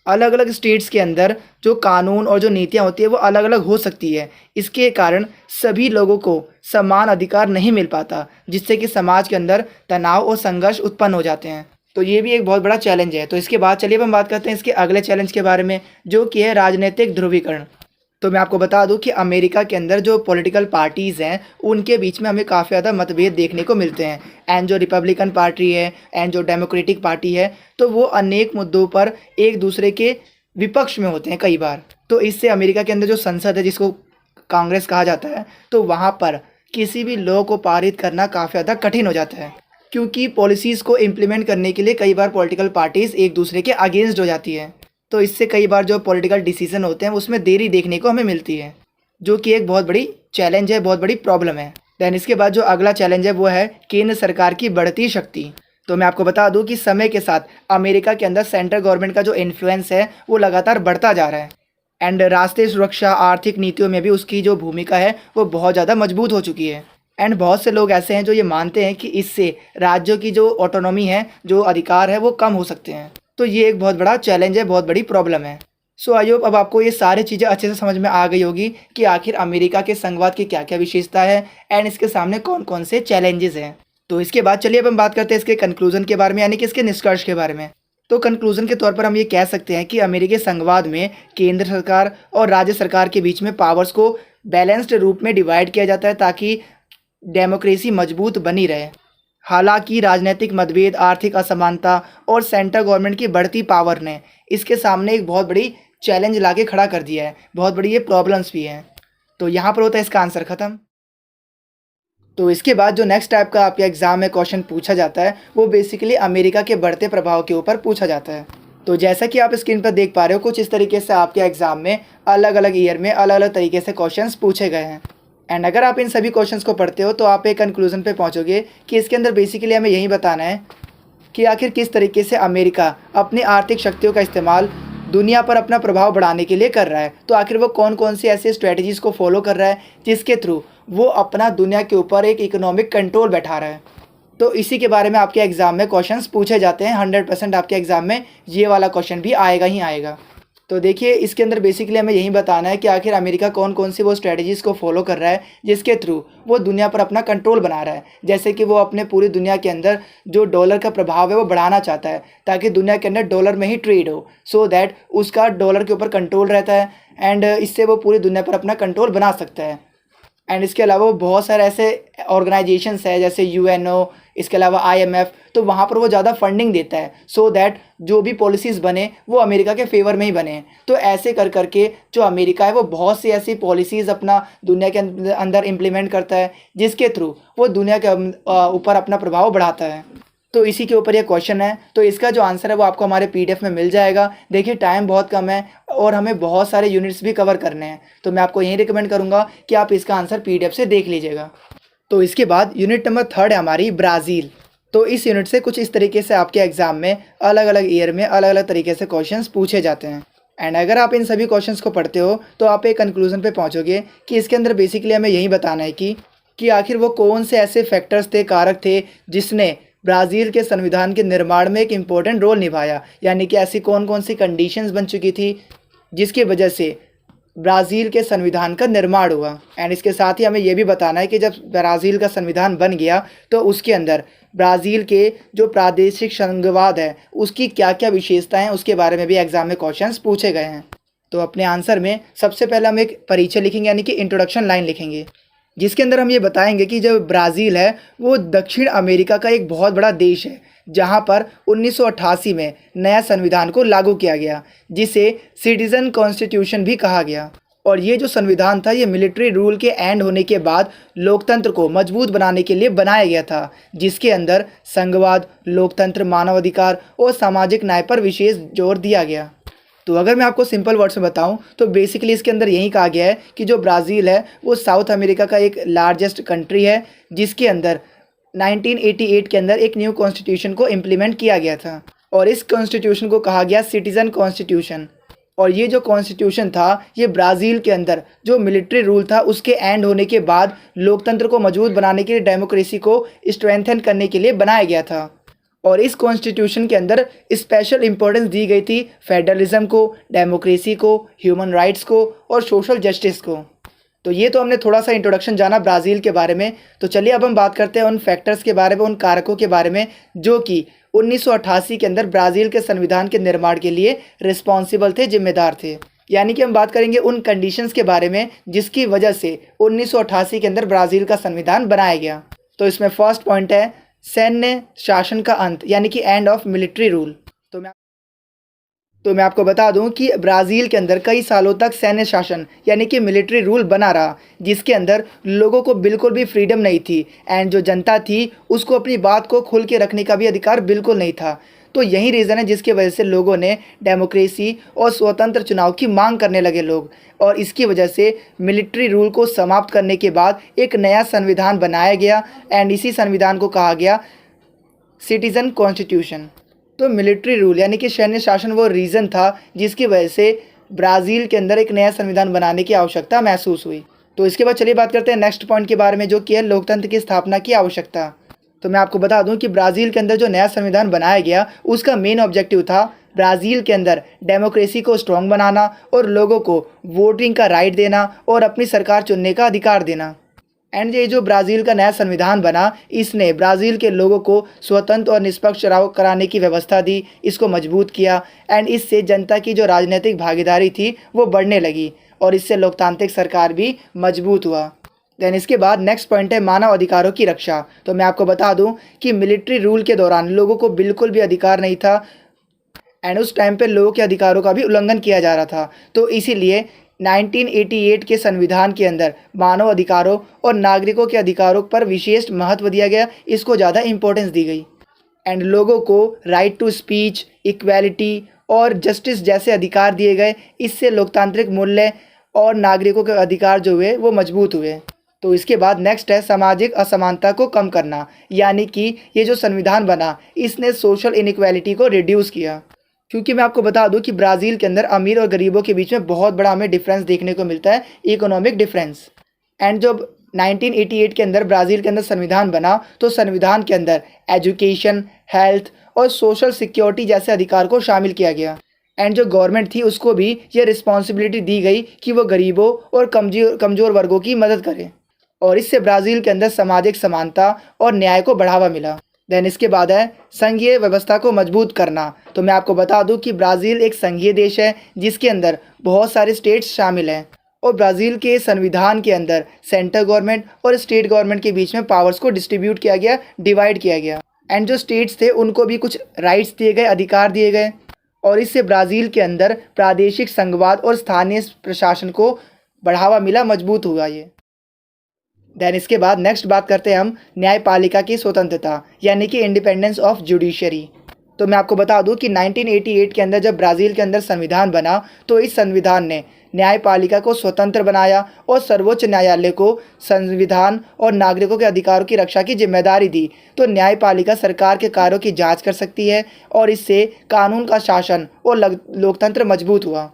Speaker 1: अलग अलग स्टेट्स के अंदर जो कानून और जो नीतियाँ होती है वो अलग अलग हो सकती है। इसके कारण सभी लोगों को समान अधिकार नहीं मिल पाता, जिससे कि समाज के अंदर तनाव और संघर्ष उत्पन्न हो जाते हैं। तो ये भी एक बहुत बड़ा चैलेंज है। तो इसके बाद चलिए अब हम बात करते हैं इसके अगले चैलेंज के बारे में, जो कि है राजनीतिक ध्रुवीकरण। तो मैं आपको बता दूं कि अमेरिका के अंदर जो पॉलिटिकल पार्टीज़ हैं उनके बीच में हमें काफ़ी ज़्यादा मतभेद देखने को मिलते हैं। एंड जो रिपब्लिकन पार्टी है एंड जो डेमोक्रेटिक पार्टी है, तो वो अनेक मुद्दों पर एक दूसरे के विपक्ष में होते हैं कई बार। तो इससे अमेरिका के अंदर जो संसद है, जिसको कांग्रेस कहा जाता है, तो वहाँ पर किसी भी लॉ को पारित करना काफ़ी ज़्यादा कठिन हो जाता है, क्योंकि पॉलिसीज़ को इम्प्लीमेंट करने के लिए कई बार पॉलिटिकल पार्टीज़ एक दूसरे के अगेंस्ट हो जाती है। तो इससे कई बार जो पॉलिटिकल डिसीजन होते हैं उसमें देरी देखने को हमें मिलती है, जो कि एक बहुत बड़ी चैलेंज है, बहुत बड़ी प्रॉब्लम है। दैन इसके बाद जो अगला चैलेंज है वो है केंद्र सरकार की बढ़ती शक्ति। तो मैं आपको बता दूं कि समय के साथ अमेरिका के अंदर सेंट्रल गवर्नमेंट का जो इन्फ्लुएंस है वो लगातार बढ़ता जा रहा है। एंड राष्ट्रीय सुरक्षा, आर्थिक नीतियों में भी उसकी जो भूमिका है वो बहुत ज़्यादा मजबूत हो चुकी है। एंड बहुत से लोग ऐसे हैं जो ये मानते हैं कि इससे राज्यों की जो ऑटोनॉमी है, जो अधिकार है, वो कम हो सकते हैं। तो ये एक बहुत बड़ा चैलेंज है, बहुत बड़ी प्रॉब्लम है। सो आई होप अब आपको ये सारी चीज़ें अच्छे से समझ में आ गई होगी कि आखिर अमेरिका के संघवाद की क्या क्या विशेषता है एंड इसके सामने कौन कौन से चैलेंजेस हैं। तो इसके बाद चलिए अब हम बात करते हैं इसके कंक्लूजन के बारे में, यानी कि इसके निष्कर्ष के बारे में। तो कंक्लूजन के तौर पर हम ये कह सकते हैं कि अमेरिकी संघवाद में केंद्र सरकार और राज्य सरकार के बीच में पावर्स को बैलेंस्ड रूप में डिवाइड किया जाता है, ताकि डेमोक्रेसी मजबूत बनी रहे। हालांकि राजनीतिक मतभेद, आर्थिक असमानता और सेंट्रल गवर्नमेंट की बढ़ती पावर ने इसके सामने एक बहुत बड़ी चैलेंज लाके खड़ा कर दिया है, बहुत बड़ी ये प्रॉब्लम्स भी हैं। तो यहाँ पर होता है इसका आंसर ख़त्म। तो इसके बाद जो नेक्स्ट टाइप का आपके एग्ज़ाम में क्वेश्चन पूछा जाता है वो बेसिकली अमेरिका के बढ़ते प्रभाव के ऊपर पूछा जाता है। तो जैसा कि आप स्क्रीन पर देख पा रहे हो, कुछ इस तरीके से आपके एग्ज़ाम में अलग अलग ईयर में अलग अलग तरीके से क्वेश्चंस पूछे गए हैं। एंड अगर आप इन सभी क्वेश्चंस को पढ़ते हो तो आप एक कंक्लूजन पे पहुंचोगे कि इसके अंदर बेसिकली हमें यही बताना है कि आखिर किस तरीके से अमेरिका अपनी आर्थिक शक्तियों का इस्तेमाल दुनिया पर अपना प्रभाव बढ़ाने के लिए कर रहा है। तो आखिर वो कौन कौन सी ऐसी स्ट्रेटजीज़ को फॉलो कर रहा है जिसके थ्रू वो अपना दुनिया के ऊपर एक इकोनॉमिक कंट्रोल बैठा रहा है। तो इसी के बारे में आपके एग्ज़ाम में क्वेश्चंस पूछे जाते हैं। 100% आपके एग्ज़ाम में ये वाला क्वेश्चन भी आएगा ही आएगा। तो देखिए, इसके अंदर बेसिकली हमें यही बताना है कि आखिर अमेरिका कौन कौन सी वो स्ट्रेटजीज़ को फॉलो कर रहा है जिसके थ्रू वो दुनिया पर अपना कंट्रोल बना रहा है। जैसे कि वो अपने पूरी दुनिया के अंदर जो डॉलर का प्रभाव है वो बढ़ाना चाहता है, ताकि दुनिया के अंदर डॉलर में ही ट्रेड हो, सो दैट उसका डॉलर के ऊपर कंट्रोल रहता है एंड इससे वो पूरी दुनिया पर अपना कंट्रोल बना सकता है। एंड इसके अलावा वो बहुत सारे ऐसे ऑर्गेनाइजेशंस है जैसे UNO, इसके अलावा IMF, तो वहाँ पर वो ज़्यादा फंडिंग देता है सो दैट जो भी पॉलिसीज़ बने वो अमेरिका के फेवर में ही बने। तो ऐसे कर करके जो अमेरिका है वो बहुत सी ऐसी पॉलिसीज़ अपना दुनिया के अंदर इम्प्लीमेंट करता है जिसके थ्रू वो दुनिया के ऊपर अपना प्रभाव बढ़ाता है। तो इसी के ऊपर ये क्वेश्चन है। तो इसका जो आंसर है वो आपको हमारे PDF में मिल जाएगा। देखिए, टाइम बहुत कम है और हमें बहुत सारे यूनिट्स भी कवर करने हैं, तो मैं आपको यही रिकमेंड करूँगा कि आप इसका आंसर PDF से देख लीजिएगा। तो इसके बाद यूनिट नंबर 3 है हमारी ब्राज़ील। तो इस यूनिट से कुछ इस तरीके से आपके एग्ज़ाम में अलग अलग ईयर में अलग अलग तरीके से क्वेश्चंस पूछे जाते हैं। एंड अगर आप इन सभी क्वेश्चंस को पढ़ते हो तो आप एक कंक्लूजन पे पहुंचोगे कि इसके अंदर बेसिकली हमें यही बताना है कि आखिर वो कौन से ऐसे फैक्टर्स थे, कारक थे, जिसने ब्राज़ील के संविधान के निर्माण में एक इम्पोर्टेंट रोल निभाया। यानी कि ऐसी कौन कौन सी कंडीशंस बन चुकी थी जिसकी वजह से ब्राज़ील के संविधान का निर्माण हुआ। एंड इसके साथ ही हमें यह भी बताना है कि जब ब्राज़ील का संविधान बन गया तो उसके अंदर ब्राज़ील के जो प्रादेशिक संघवाद है उसकी क्या क्या विशेषताएं हैं, उसके बारे में भी एग्जाम में क्वेश्चंस पूछे गए हैं। तो अपने आंसर में सबसे पहले हम एक परिचय लिखेंगे, यानी कि इंट्रोडक्शन लाइन लिखेंगे, जिसके अंदर हम ये बताएंगे कि जो ब्राज़ील है वो दक्षिण अमेरिका का एक बहुत बड़ा देश है जहाँ पर 1988 में नया संविधान को लागू किया गया, जिसे सिटीज़न कॉन्स्टिट्यूशन भी कहा गया। और ये जो संविधान था ये मिलिट्री रूल के एंड होने के बाद लोकतंत्र को मजबूत बनाने के लिए बनाया गया था, जिसके अंदर संघवाद, लोकतंत्र, मानवाधिकार और सामाजिक न्याय पर विशेष जोर दिया गया। तो अगर मैं आपको सिंपल वर्ड्स में बताऊं तो बेसिकली इसके अंदर यही कहा गया है कि जो ब्राज़ील है वो साउथ अमेरिका का एक लार्जेस्ट कंट्री है, जिसके अंदर 1988 के अंदर एक न्यू कॉन्स्टिट्यूशन को इम्प्लीमेंट किया गया था और इस कॉन्स्टिट्यूशन को कहा गया सिटीज़न कॉन्स्टिट्यूशन। और ये जो कॉन्स्टिट्यूशन था ये ब्राज़ील के अंदर जो मिलिट्री रूल था उसके एंड होने के बाद लोकतंत्र को मजबूत बनाने के लिए, डेमोक्रेसी को स्ट्रेंथन करने के लिए बनाया गया था। और इस कॉन्स्टिट्यूशन के अंदर स्पेशल इम्पोर्टेंस दी गई थी फेडरलिज्म को, डेमोक्रेसी को, ह्यूमन राइट्स को और सोशल जस्टिस को। तो ये तो हमने थोड़ा सा इंट्रोडक्शन जाना ब्राज़ील के बारे में। तो चलिए अब हम बात करते हैं उन फैक्टर्स के बारे में, उन कारकों के बारे में जो कि 1988 के अंदर ब्राज़ील के संविधान के निर्माण के लिए रिस्पॉन्सिबल थे, जिम्मेदार थे। यानी कि हम बात करेंगे उन कंडीशंस के बारे में जिसकी वजह से 1988 के अंदर ब्राज़ील का संविधान बनाया गया। तो इसमें फर्स्ट पॉइंट है सैन्य शासन का अंत, यानी कि एंड ऑफ मिलिट्री रूल। तो मैं आपको बता दूं कि ब्राज़ील के अंदर कई सालों तक सैन्य शासन यानी कि मिलिट्री रूल बना रहा, जिसके अंदर लोगों को बिल्कुल भी फ्रीडम नहीं थी एंड जो जनता थी उसको अपनी बात को खुल के रखने का भी अधिकार बिल्कुल नहीं था। तो यही रीज़न है जिसकी वजह से लोगों ने डेमोक्रेसी और स्वतंत्र चुनाव की मांग करने लगे लोग, और इसकी वजह से मिलिट्री रूल को समाप्त करने के बाद एक नया संविधान बनाया गया एंड इसी संविधान को कहा गया सिटीज़न कॉन्स्टिट्यूशन। तो मिलिट्री रूल यानी कि सैन्य शासन वो रीज़न था जिसकी वजह से ब्राज़ील के अंदर एक नया संविधान बनाने की आवश्यकता महसूस हुई। तो इसके बाद चलिए बात करते हैं नेक्स्ट पॉइंट के बारे में जो कि है लोकतंत्र की स्थापना की आवश्यकता। तो मैं आपको बता दूं कि ब्राज़ील के अंदर जो नया संविधान बनाया गया उसका मेन ऑब्जेक्टिव था ब्राज़ील के अंदर डेमोक्रेसी को स्ट्रॉन्ग बनाना और लोगों को वोटिंग का राइट देना और अपनी सरकार चुनने का अधिकार देना। एंड ये जो ब्राज़ील का नया संविधान बना इसने ब्राज़ील के लोगों को स्वतंत्र और निष्पक्ष चुनाव कराने की व्यवस्था दी, इसको मजबूत किया एंड इससे जनता की जो राजनीतिक भागीदारी थी वो बढ़ने लगी और इससे लोकतांत्रिक सरकार भी मजबूत हुआ। देन इसके बाद नेक्स्ट पॉइंट है मानव अधिकारों की रक्षा। तो मैं आपको बता दूं कि मिलिट्री रूल के दौरान लोगों को बिल्कुल भी अधिकार नहीं था एंड उस टाइम पे लोगों के अधिकारों का भी उल्लंघन किया जा रहा था। तो इसीलिए 1988 के संविधान के अंदर मानव अधिकारों और नागरिकों के अधिकारों पर विशेष महत्व दिया गया, इसको ज़्यादा इम्पोर्टेंस दी गई एंड लोगों को राइट टू स्पीच, इक्वालिटी और जस्टिस जैसे अधिकार दिए गए। इससे लोकतांत्रिक मूल्य और नागरिकों के अधिकार जो हुए वो मजबूत हुए। तो इसके बाद नेक्स्ट है सामाजिक असमानता को कम करना, यानी कि ये जो संविधान बना इसने सोशल इनइक्वालिटी को रिड्यूस किया। क्योंकि मैं आपको बता दूं कि ब्राज़ील के अंदर अमीर और गरीबों के बीच में बहुत बड़ा हमें डिफरेंस देखने को मिलता है, इकोनॉमिक डिफरेंस। एंड जब 1988 के अंदर ब्राज़ील के अंदर संविधान बना तो संविधान के अंदर एजुकेशन, हेल्थ और सोशल सिक्योरिटी जैसे अधिकार को शामिल किया गया एंड जो गवर्नमेंट थी उसको भी ये रिस्पॉन्सिबिलिटी दी गई कि वो गरीबों और कमज़ोर वर्गों की मदद करे और इससे ब्राज़ील के अंदर सामाजिक समानता और न्याय को बढ़ावा मिला। देन इसके बाद है संघीय व्यवस्था को मजबूत करना। तो मैं आपको बता दूं कि ब्राज़ील एक संघीय देश है जिसके अंदर बहुत सारे स्टेट्स शामिल हैं और ब्राज़ील के संविधान के अंदर सेंट्रल गवर्नमेंट और स्टेट गवर्नमेंट के बीच में पावर्स को डिस्ट्रीब्यूट किया गया, डिवाइड किया गया एंड जो स्टेट्स थे उनको भी कुछ राइट्स दिए गए, अधिकार दिए गए और इससे ब्राज़ील के अंदर प्रादेशिक संघवाद और स्थानीय प्रशासन को बढ़ावा मिला, मजबूत हुआ ये। देन इसके बाद नेक्स्ट बात करते हैं हम न्यायपालिका की स्वतंत्रता यानी कि इंडिपेंडेंस ऑफ जुडिशरी। तो मैं आपको बता दूं कि 1988 के अंदर जब ब्राज़ील के अंदर संविधान बना तो इस संविधान ने न्यायपालिका को स्वतंत्र बनाया और सर्वोच्च न्यायालय को संविधान और नागरिकों के अधिकारों की रक्षा की जिम्मेदारी दी। तो न्यायपालिका सरकार के कार्यों की जांच कर सकती है और इससे कानून का शासन और लोकतंत्र मजबूत हुआ।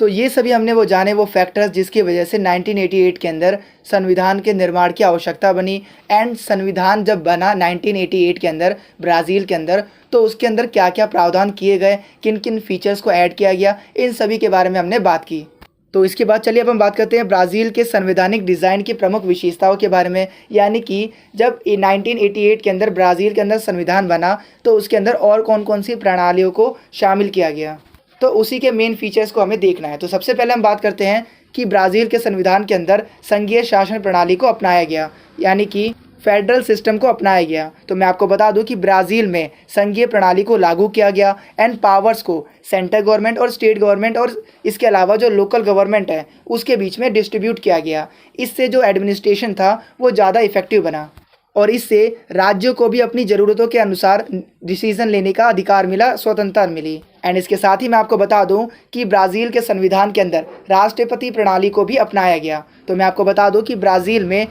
Speaker 1: तो ये सभी हमने वो जाने वो फैक्टर्स जिसकी वजह से 1988 के अंदर संविधान के निर्माण की आवश्यकता बनी एंड संविधान जब बना 1988 के अंदर ब्राज़ील के अंदर तो उसके अंदर क्या क्या प्रावधान किए गए, किन किन फीचर्स को ऐड किया गया, इन सभी के बारे में हमने बात की। तो इसके बाद चलिए अब हम बात करते हैं ब्राज़ील के संवैधानिक डिज़ाइन की प्रमुख विशेषताओं के बारे में, यानी कि जब 1988 के अंदर ब्राज़ील के अंदर संविधान बना तो उसके अंदर और कौन कौन सी प्रणालियों को शामिल किया गया, तो उसी के मेन फीचर्स को हमें देखना है। तो सबसे पहले हम बात करते हैं कि ब्राज़ील के संविधान के अंदर संघीय शासन प्रणाली को अपनाया गया, यानी कि फेडरल सिस्टम को अपनाया गया। तो मैं आपको बता दूं कि ब्राज़ील में संघीय प्रणाली को लागू किया गया एंड पावर्स को सेंट्रल गवर्नमेंट और स्टेट गवर्नमेंट और इसके अलावा जो लोकल गवर्नमेंट है उसके बीच में डिस्ट्रीब्यूट किया गया। इससे जो एडमिनिस्ट्रेशन था वो ज़्यादा इफेक्टिव बना और इससे राज्यों को भी अपनी ज़रूरतों के अनुसार डिसीजन लेने का अधिकार मिला, स्वतंत्रता मिली। एंड इसके साथ ही मैं आपको बता दूं कि ब्राज़ील के संविधान के अंदर राष्ट्रपति प्रणाली को भी अपनाया गया। तो मैं आपको बता दूं कि ब्राज़ील में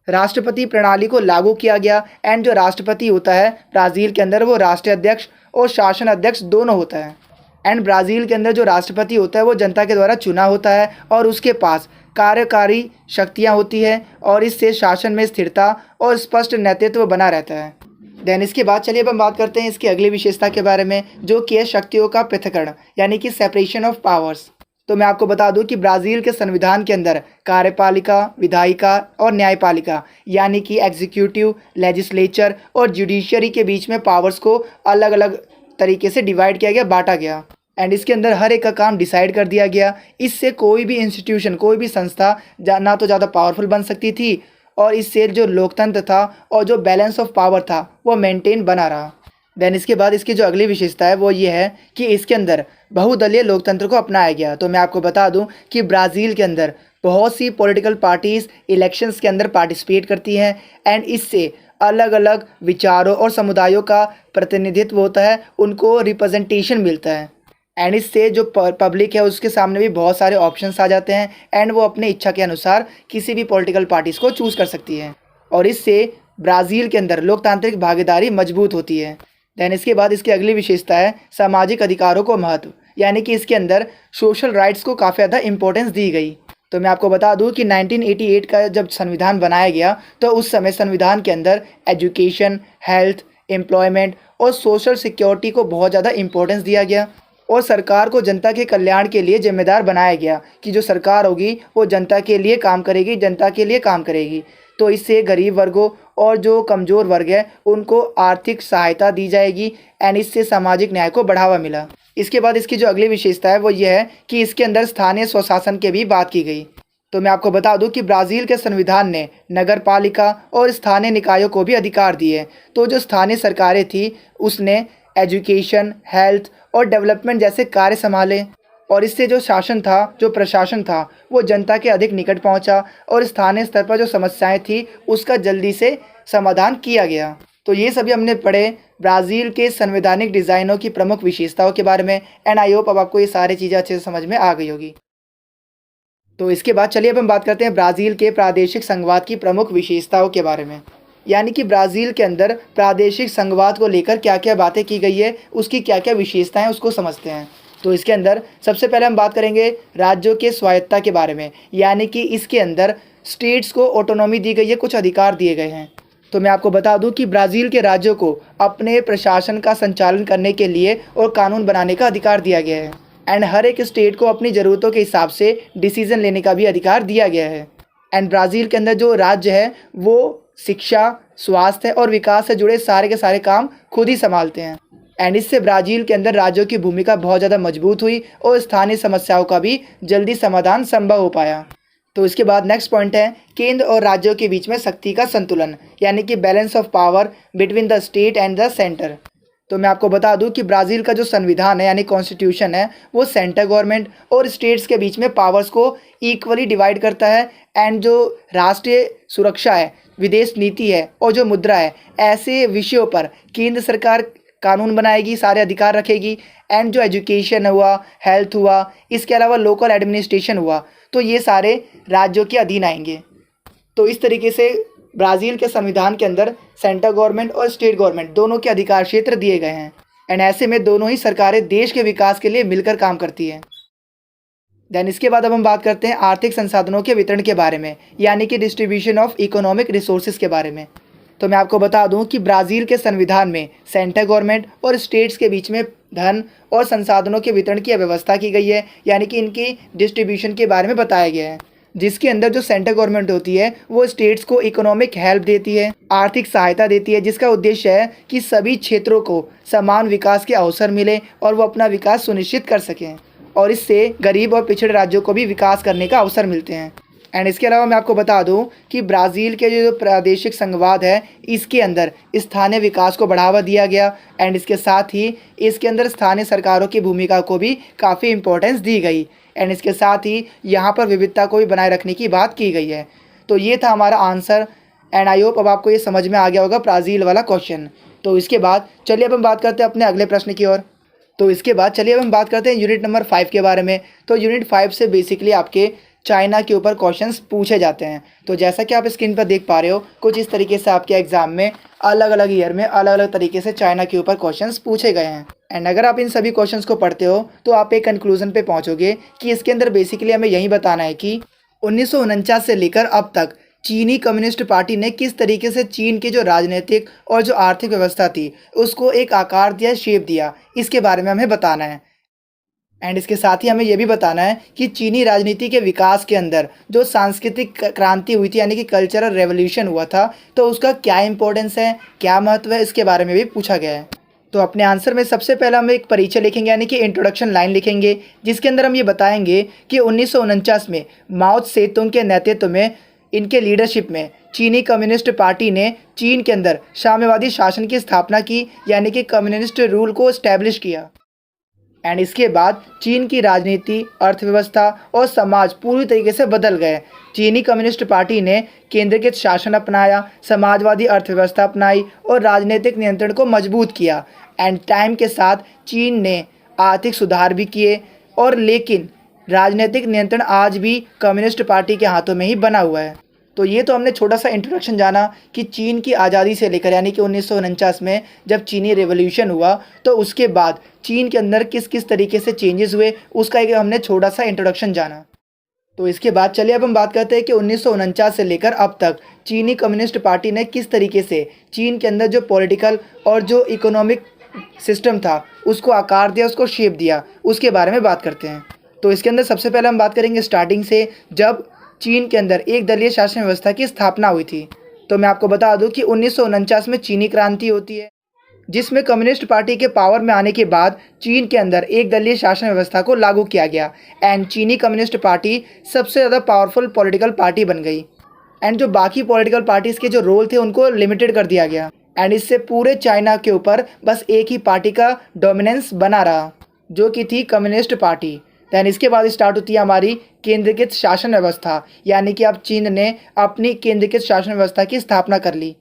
Speaker 1: राष्ट्रपति प्रणाली को लागू किया गया एंड जो राष्ट्रपति होता है ब्राज़ील के अंदर वो राष्ट्रीय अध्यक्ष और शासन अध्यक्ष दोनों होता है। एंड ब्राज़ील के अंदर जो राष्ट्रपति होता है वो जनता के द्वारा चुना होता है और उसके पास कार्यकारी शक्तियाँ होती है और इससे शासन में स्थिरता और स्पष्ट नेतृत्व बना रहता है। देन इसके बाद चलिए अब हम बात करते हैं इसकी अगली विशेषता के बारे में, जो कि है शक्तियों का पृथक्करण यानी कि सेपरेशन ऑफ पावर्स। तो मैं आपको बता दूं कि ब्राज़ील के संविधान के अंदर कार्यपालिका, विधायिका और न्यायपालिका यानी कि एग्जीक्यूटिव, लेजिस्लेचर और जुडिशरी के बीच में पावर्स को अलग अलग तरीके से डिवाइड किया गया, बांटा गया एंड इसके अंदर हर एक का काम डिसाइड कर दिया गया। इससे कोई भी इंस्टीट्यूशन, कोई भी संस्था ना तो ज़्यादा पावरफुल बन सकती थी और इससे जो लोकतंत्र था और जो बैलेंस ऑफ पावर था वो मेंटेन बना रहा। देन इसके बाद इसकी जो अगली विशेषता है वो ये है कि इसके अंदर बहुदलीय लोकतंत्र को अपनाया गया। तो मैं आपको बता दूं कि ब्राज़ील के अंदर बहुत सी पॉलिटिकल पार्टीज़ इलेक्शंस के अंदर पार्टिसिपेट करती हैं एंड इससे अलग अलग विचारों और समुदायों का प्रतिनिधित्व होता है, उनको रिप्रेजेंटेशन मिलता है एंड इससे जो पब्लिक है उसके सामने भी बहुत सारे ऑप्शंस आ जाते हैं एंड वो अपने इच्छा के अनुसार किसी भी पॉलिटिकल पार्टीज़ को चूज़ कर सकती है और इससे ब्राज़ील के अंदर लोकतांत्रिक भागीदारी मजबूत होती है। देन इसके बाद इसकी अगली विशेषता है सामाजिक अधिकारों को महत्व, यानी कि इसके अंदर सोशल राइट्स को काफ़ी ज़्यादा इंपॉर्टेंस दी गई। तो मैं आपको बता दूं कि 1988 का जब संविधान बनाया गया तो उस समय संविधान के अंदर एजुकेशन, हेल्थ, एम्प्लॉयमेंट और सोशल सिक्योरिटी को बहुत ज़्यादा इंपॉर्टेंस दिया गया और सरकार को जनता के कल्याण के लिए जिम्मेदार बनाया गया कि जो सरकार होगी वो जनता के लिए काम करेगी, जनता के लिए काम करेगी। तो इससे गरीब वर्गों और जो कमज़ोर वर्ग है उनको आर्थिक सहायता दी जाएगी एंड इससे सामाजिक न्याय को बढ़ावा मिला। इसके बाद इसकी जो अगली विशेषता है वो ये है कि इसके अंदर स्थानीय स्वशासन की भी बात की गई। तो मैं आपको बता दूं कि ब्राज़ील के संविधान ने नगर पालिका और स्थानीय निकायों को भी अधिकार दिए। तो जो स्थानीय सरकारें थी उसने एजुकेशन, हेल्थ और डेवलपमेंट जैसे कार्य संभाले और इससे जो शासन था, जो प्रशासन था वो जनता के अधिक निकट पहुंचा और स्थानीय स्तर पर जो समस्याएं थी उसका जल्दी से समाधान किया गया। तो ये सभी हमने पढ़े ब्राज़ील के संवैधानिक डिज़ाइनों की प्रमुख विशेषताओं के बारे में एंड आई होप अब आपको ये सारी चीज़ें अच्छे से समझ में आ गई होगी। तो इसके बाद चलिए अब हम बात करते हैं ब्राज़ील के प्रादेशिक संघवाद की प्रमुख विशेषताओं के बारे में, यानी कि ब्राज़ील के अंदर प्रादेशिक संघवाद को लेकर क्या क्या बातें की गई है, उसकी क्या क्या विशेषताएं हैं उसको समझते हैं। तो इसके अंदर सबसे पहले हम बात करेंगे राज्यों के स्वायत्तता के बारे में, यानी कि इसके अंदर स्टेट्स को ऑटोनॉमी दी गई है, कुछ अधिकार दिए गए हैं। तो मैं आपको बता दूं कि ब्राज़ील के राज्यों को अपने प्रशासन का संचालन करने के लिए और कानून बनाने का अधिकार दिया गया है एंड हर एक स्टेट को अपनी ज़रूरतों के हिसाब से डिसीजन लेने का भी अधिकार दिया गया है। एंड ब्राज़ील के अंदर जो राज्य है वो शिक्षा, स्वास्थ्य और विकास से जुड़े सारे के सारे काम खुद ही संभालते हैं एंड इससे ब्राज़ील के अंदर राज्यों की भूमिका बहुत ज़्यादा मजबूत हुई और स्थानीय समस्याओं का भी जल्दी समाधान संभव हो पाया। तो इसके बाद नेक्स्ट पॉइंट है केंद्र और राज्यों के बीच में शक्ति का संतुलन, यानी कि balance of power between the state and the centre. तो मैं आपको बता दूं कि ब्राज़ील का जो संविधान है यानी कॉन्स्टिट्यूशन है वो सेंट्रल गवर्नमेंट और स्टेट्स के बीच में पावर्स को इक्वली डिवाइड करता है एंड जो राष्ट्रीय सुरक्षा है, विदेश नीति है और जो मुद्रा है, ऐसे विषयों पर केंद्र सरकार कानून बनाएगी, सारे अधिकार रखेगी एंड जो एजुकेशन हुआ, हेल्थ हुआ, इसके अलावा लोकल एडमिनिस्ट्रेशन हुआ, तो ये सारे राज्यों के अधीन आएंगे। तो इस तरीके से ब्राज़ील के संविधान के अंदर सेंट्रल गवर्नमेंट और स्टेट गवर्नमेंट दोनों के अधिकार क्षेत्र दिए गए हैं एंड ऐसे में दोनों ही सरकारें देश के विकास के लिए मिलकर काम करती हैं। देन इसके बाद अब हम बात करते हैं आर्थिक संसाधनों के वितरण के बारे में, यानी कि डिस्ट्रीब्यूशन ऑफ इकोनॉमिक रिसोर्सेज के बारे में। तो मैं आपको बता दूं कि ब्राज़ील के संविधान में सेंट्रल गवर्नमेंट और स्टेट्स के बीच में धन और संसाधनों के वितरण की व्यवस्था की गई है, यानी कि इनकी डिस्ट्रीब्यूशन के बारे में बताया गया है, जिसके अंदर जो सेंट्रल गवर्नमेंट होती है वो स्टेट्स को इकोनॉमिक हेल्प देती है, आर्थिक सहायता देती है, जिसका उद्देश्य है कि सभी क्षेत्रों को समान विकास के अवसर मिले और वो अपना विकास सुनिश्चित कर सकें और इससे गरीब और पिछड़े राज्यों को भी विकास करने का अवसर मिलते हैं एंड इसके अलावा मैं आपको बता दूं कि ब्राज़ील के जो प्रादेशिक संघवाद है इसके अंदर स्थानीय विकास को बढ़ावा दिया गया एंड इसके साथ ही इसके अंदर स्थानीय सरकारों की भूमिका को भी काफ़ी इम्पोर्टेंस दी गई एंड इसके साथ ही यहाँ पर विविधता को भी बनाए रखने की बात की गई है। तो ये था हमारा आंसर एंड आई होप अब आपको ये समझ में आ गया होगा ब्राज़ील वाला क्वेश्चन। तो इसके बाद चलिए अब हम बात करते हैं अपने अगले प्रश्न की ओर। तो इसके बाद चलिए अब हम बात करते हैं यूनिट नंबर 5 के बारे में। तो यूनिट 5 से बेसिकली आपके चाइना के ऊपर क्वेश्चंस पूछे जाते हैं। तो जैसा कि आप स्क्रीन पर देख पा रहे हो कुछ इस तरीके से आपके एग्जाम में अलग अलग ईयर में अलग अलग तरीके से चाइना के ऊपर क्वेश्चंस पूछे गए हैं एंड अगर आप इन सभी क्वेश्चंस को पढ़ते हो तो आप एक कंक्लूजन पे पहुंचोगे कि इसके अंदर बेसिकली हमें यही बताना है कि 1949 से लेकर अब तक चीनी कम्युनिस्ट पार्टी ने किस तरीके से चीन की जो राजनीतिक और जो आर्थिक व्यवस्था थी उसको एक आकार दिया, शेप दिया, इसके बारे में हमें बताना है। एंड इसके साथ ही हमें यह भी बताना है कि चीनी राजनीति के विकास के अंदर जो सांस्कृतिक क्रांति हुई थी यानी कि कल्चरल रेवोल्यूशन हुआ था तो उसका क्या इंपॉर्टेंस है, क्या महत्व है, इसके बारे में भी पूछा गया है। तो अपने आंसर में सबसे पहला हम एक परिचय लिखेंगे यानी कि इंट्रोडक्शन लाइन लिखेंगे जिसके अंदर हम ये बताएंगे कि 1949 में माओ त्से-तुंग के नेतृत्व में इनके लीडरशिप में चीनी कम्युनिस्ट पार्टी ने चीन के अंदर साम्यवादी शासन की स्थापना की यानी कि कम्युनिस्ट रूल को इस्टेब्लिश किया एंड इसके बाद चीन की राजनीति, अर्थव्यवस्था और समाज पूरी तरीके से बदल गए। चीनी कम्युनिस्ट पार्टी ने केंद्रीकृत शासन अपनाया, समाजवादी अर्थव्यवस्था अपनाई और राजनीतिक नियंत्रण को मजबूत किया एंड टाइम के साथ चीन ने आर्थिक सुधार भी किए और लेकिन राजनीतिक नियंत्रण आज भी कम्युनिस्ट पार्टी के हाथों में ही बना हुआ है। तो ये तो हमने छोटा सा इंट्रोडक्शन जाना कि चीन की आज़ादी से लेकर यानी कि 1949 में जब चीनी रेवोल्यूशन हुआ तो उसके बाद चीन के अंदर किस किस तरीके से चेंजेस हुए उसका एक हमने छोटा सा इंट्रोडक्शन जाना। तो इसके बाद चलिए अब हम बात करते हैं कि 1949 से लेकर अब तक चीनी कम्युनिस्ट पार्टी ने किस तरीके से चीन के अंदर जो पॉलिटिकल और जो इकोनॉमिक सिस्टम था उसको आकार दिया, उसको शेप दिया, उसके बारे में बात करते हैं। तो इसके अंदर सबसे पहले हम बात करेंगे स्टार्टिंग से जब चीन के अंदर एक दलीय शासन व्यवस्था की स्थापना हुई थी। तो मैं आपको बता दूं कि 1949 में चीनी क्रांति होती है जिसमें कम्युनिस्ट पार्टी के पावर में आने के बाद चीन के अंदर एक दलीय शासन व्यवस्था को लागू किया गया एंड चीनी कम्युनिस्ट पार्टी सबसे ज़्यादा पावरफुल पॉलिटिकल पार्टी बन गई एंड जो बाकी पॉलिटिकल पार्टीज़ के जो रोल थे उनको लिमिटेड कर दिया गया एंड इससे पूरे चाइना के ऊपर बस एक ही पार्टी का डोमिनेंस बना रहा जो कि थी कम्युनिस्ट पार्टी। दैन इसके बाद स्टार्ट होती है हमारी केंद्रीकृत शासन व्यवस्था यानी कि अब चीन ने अपनी केंद्रीकृत शासन व्यवस्था की स्थापना कर ली।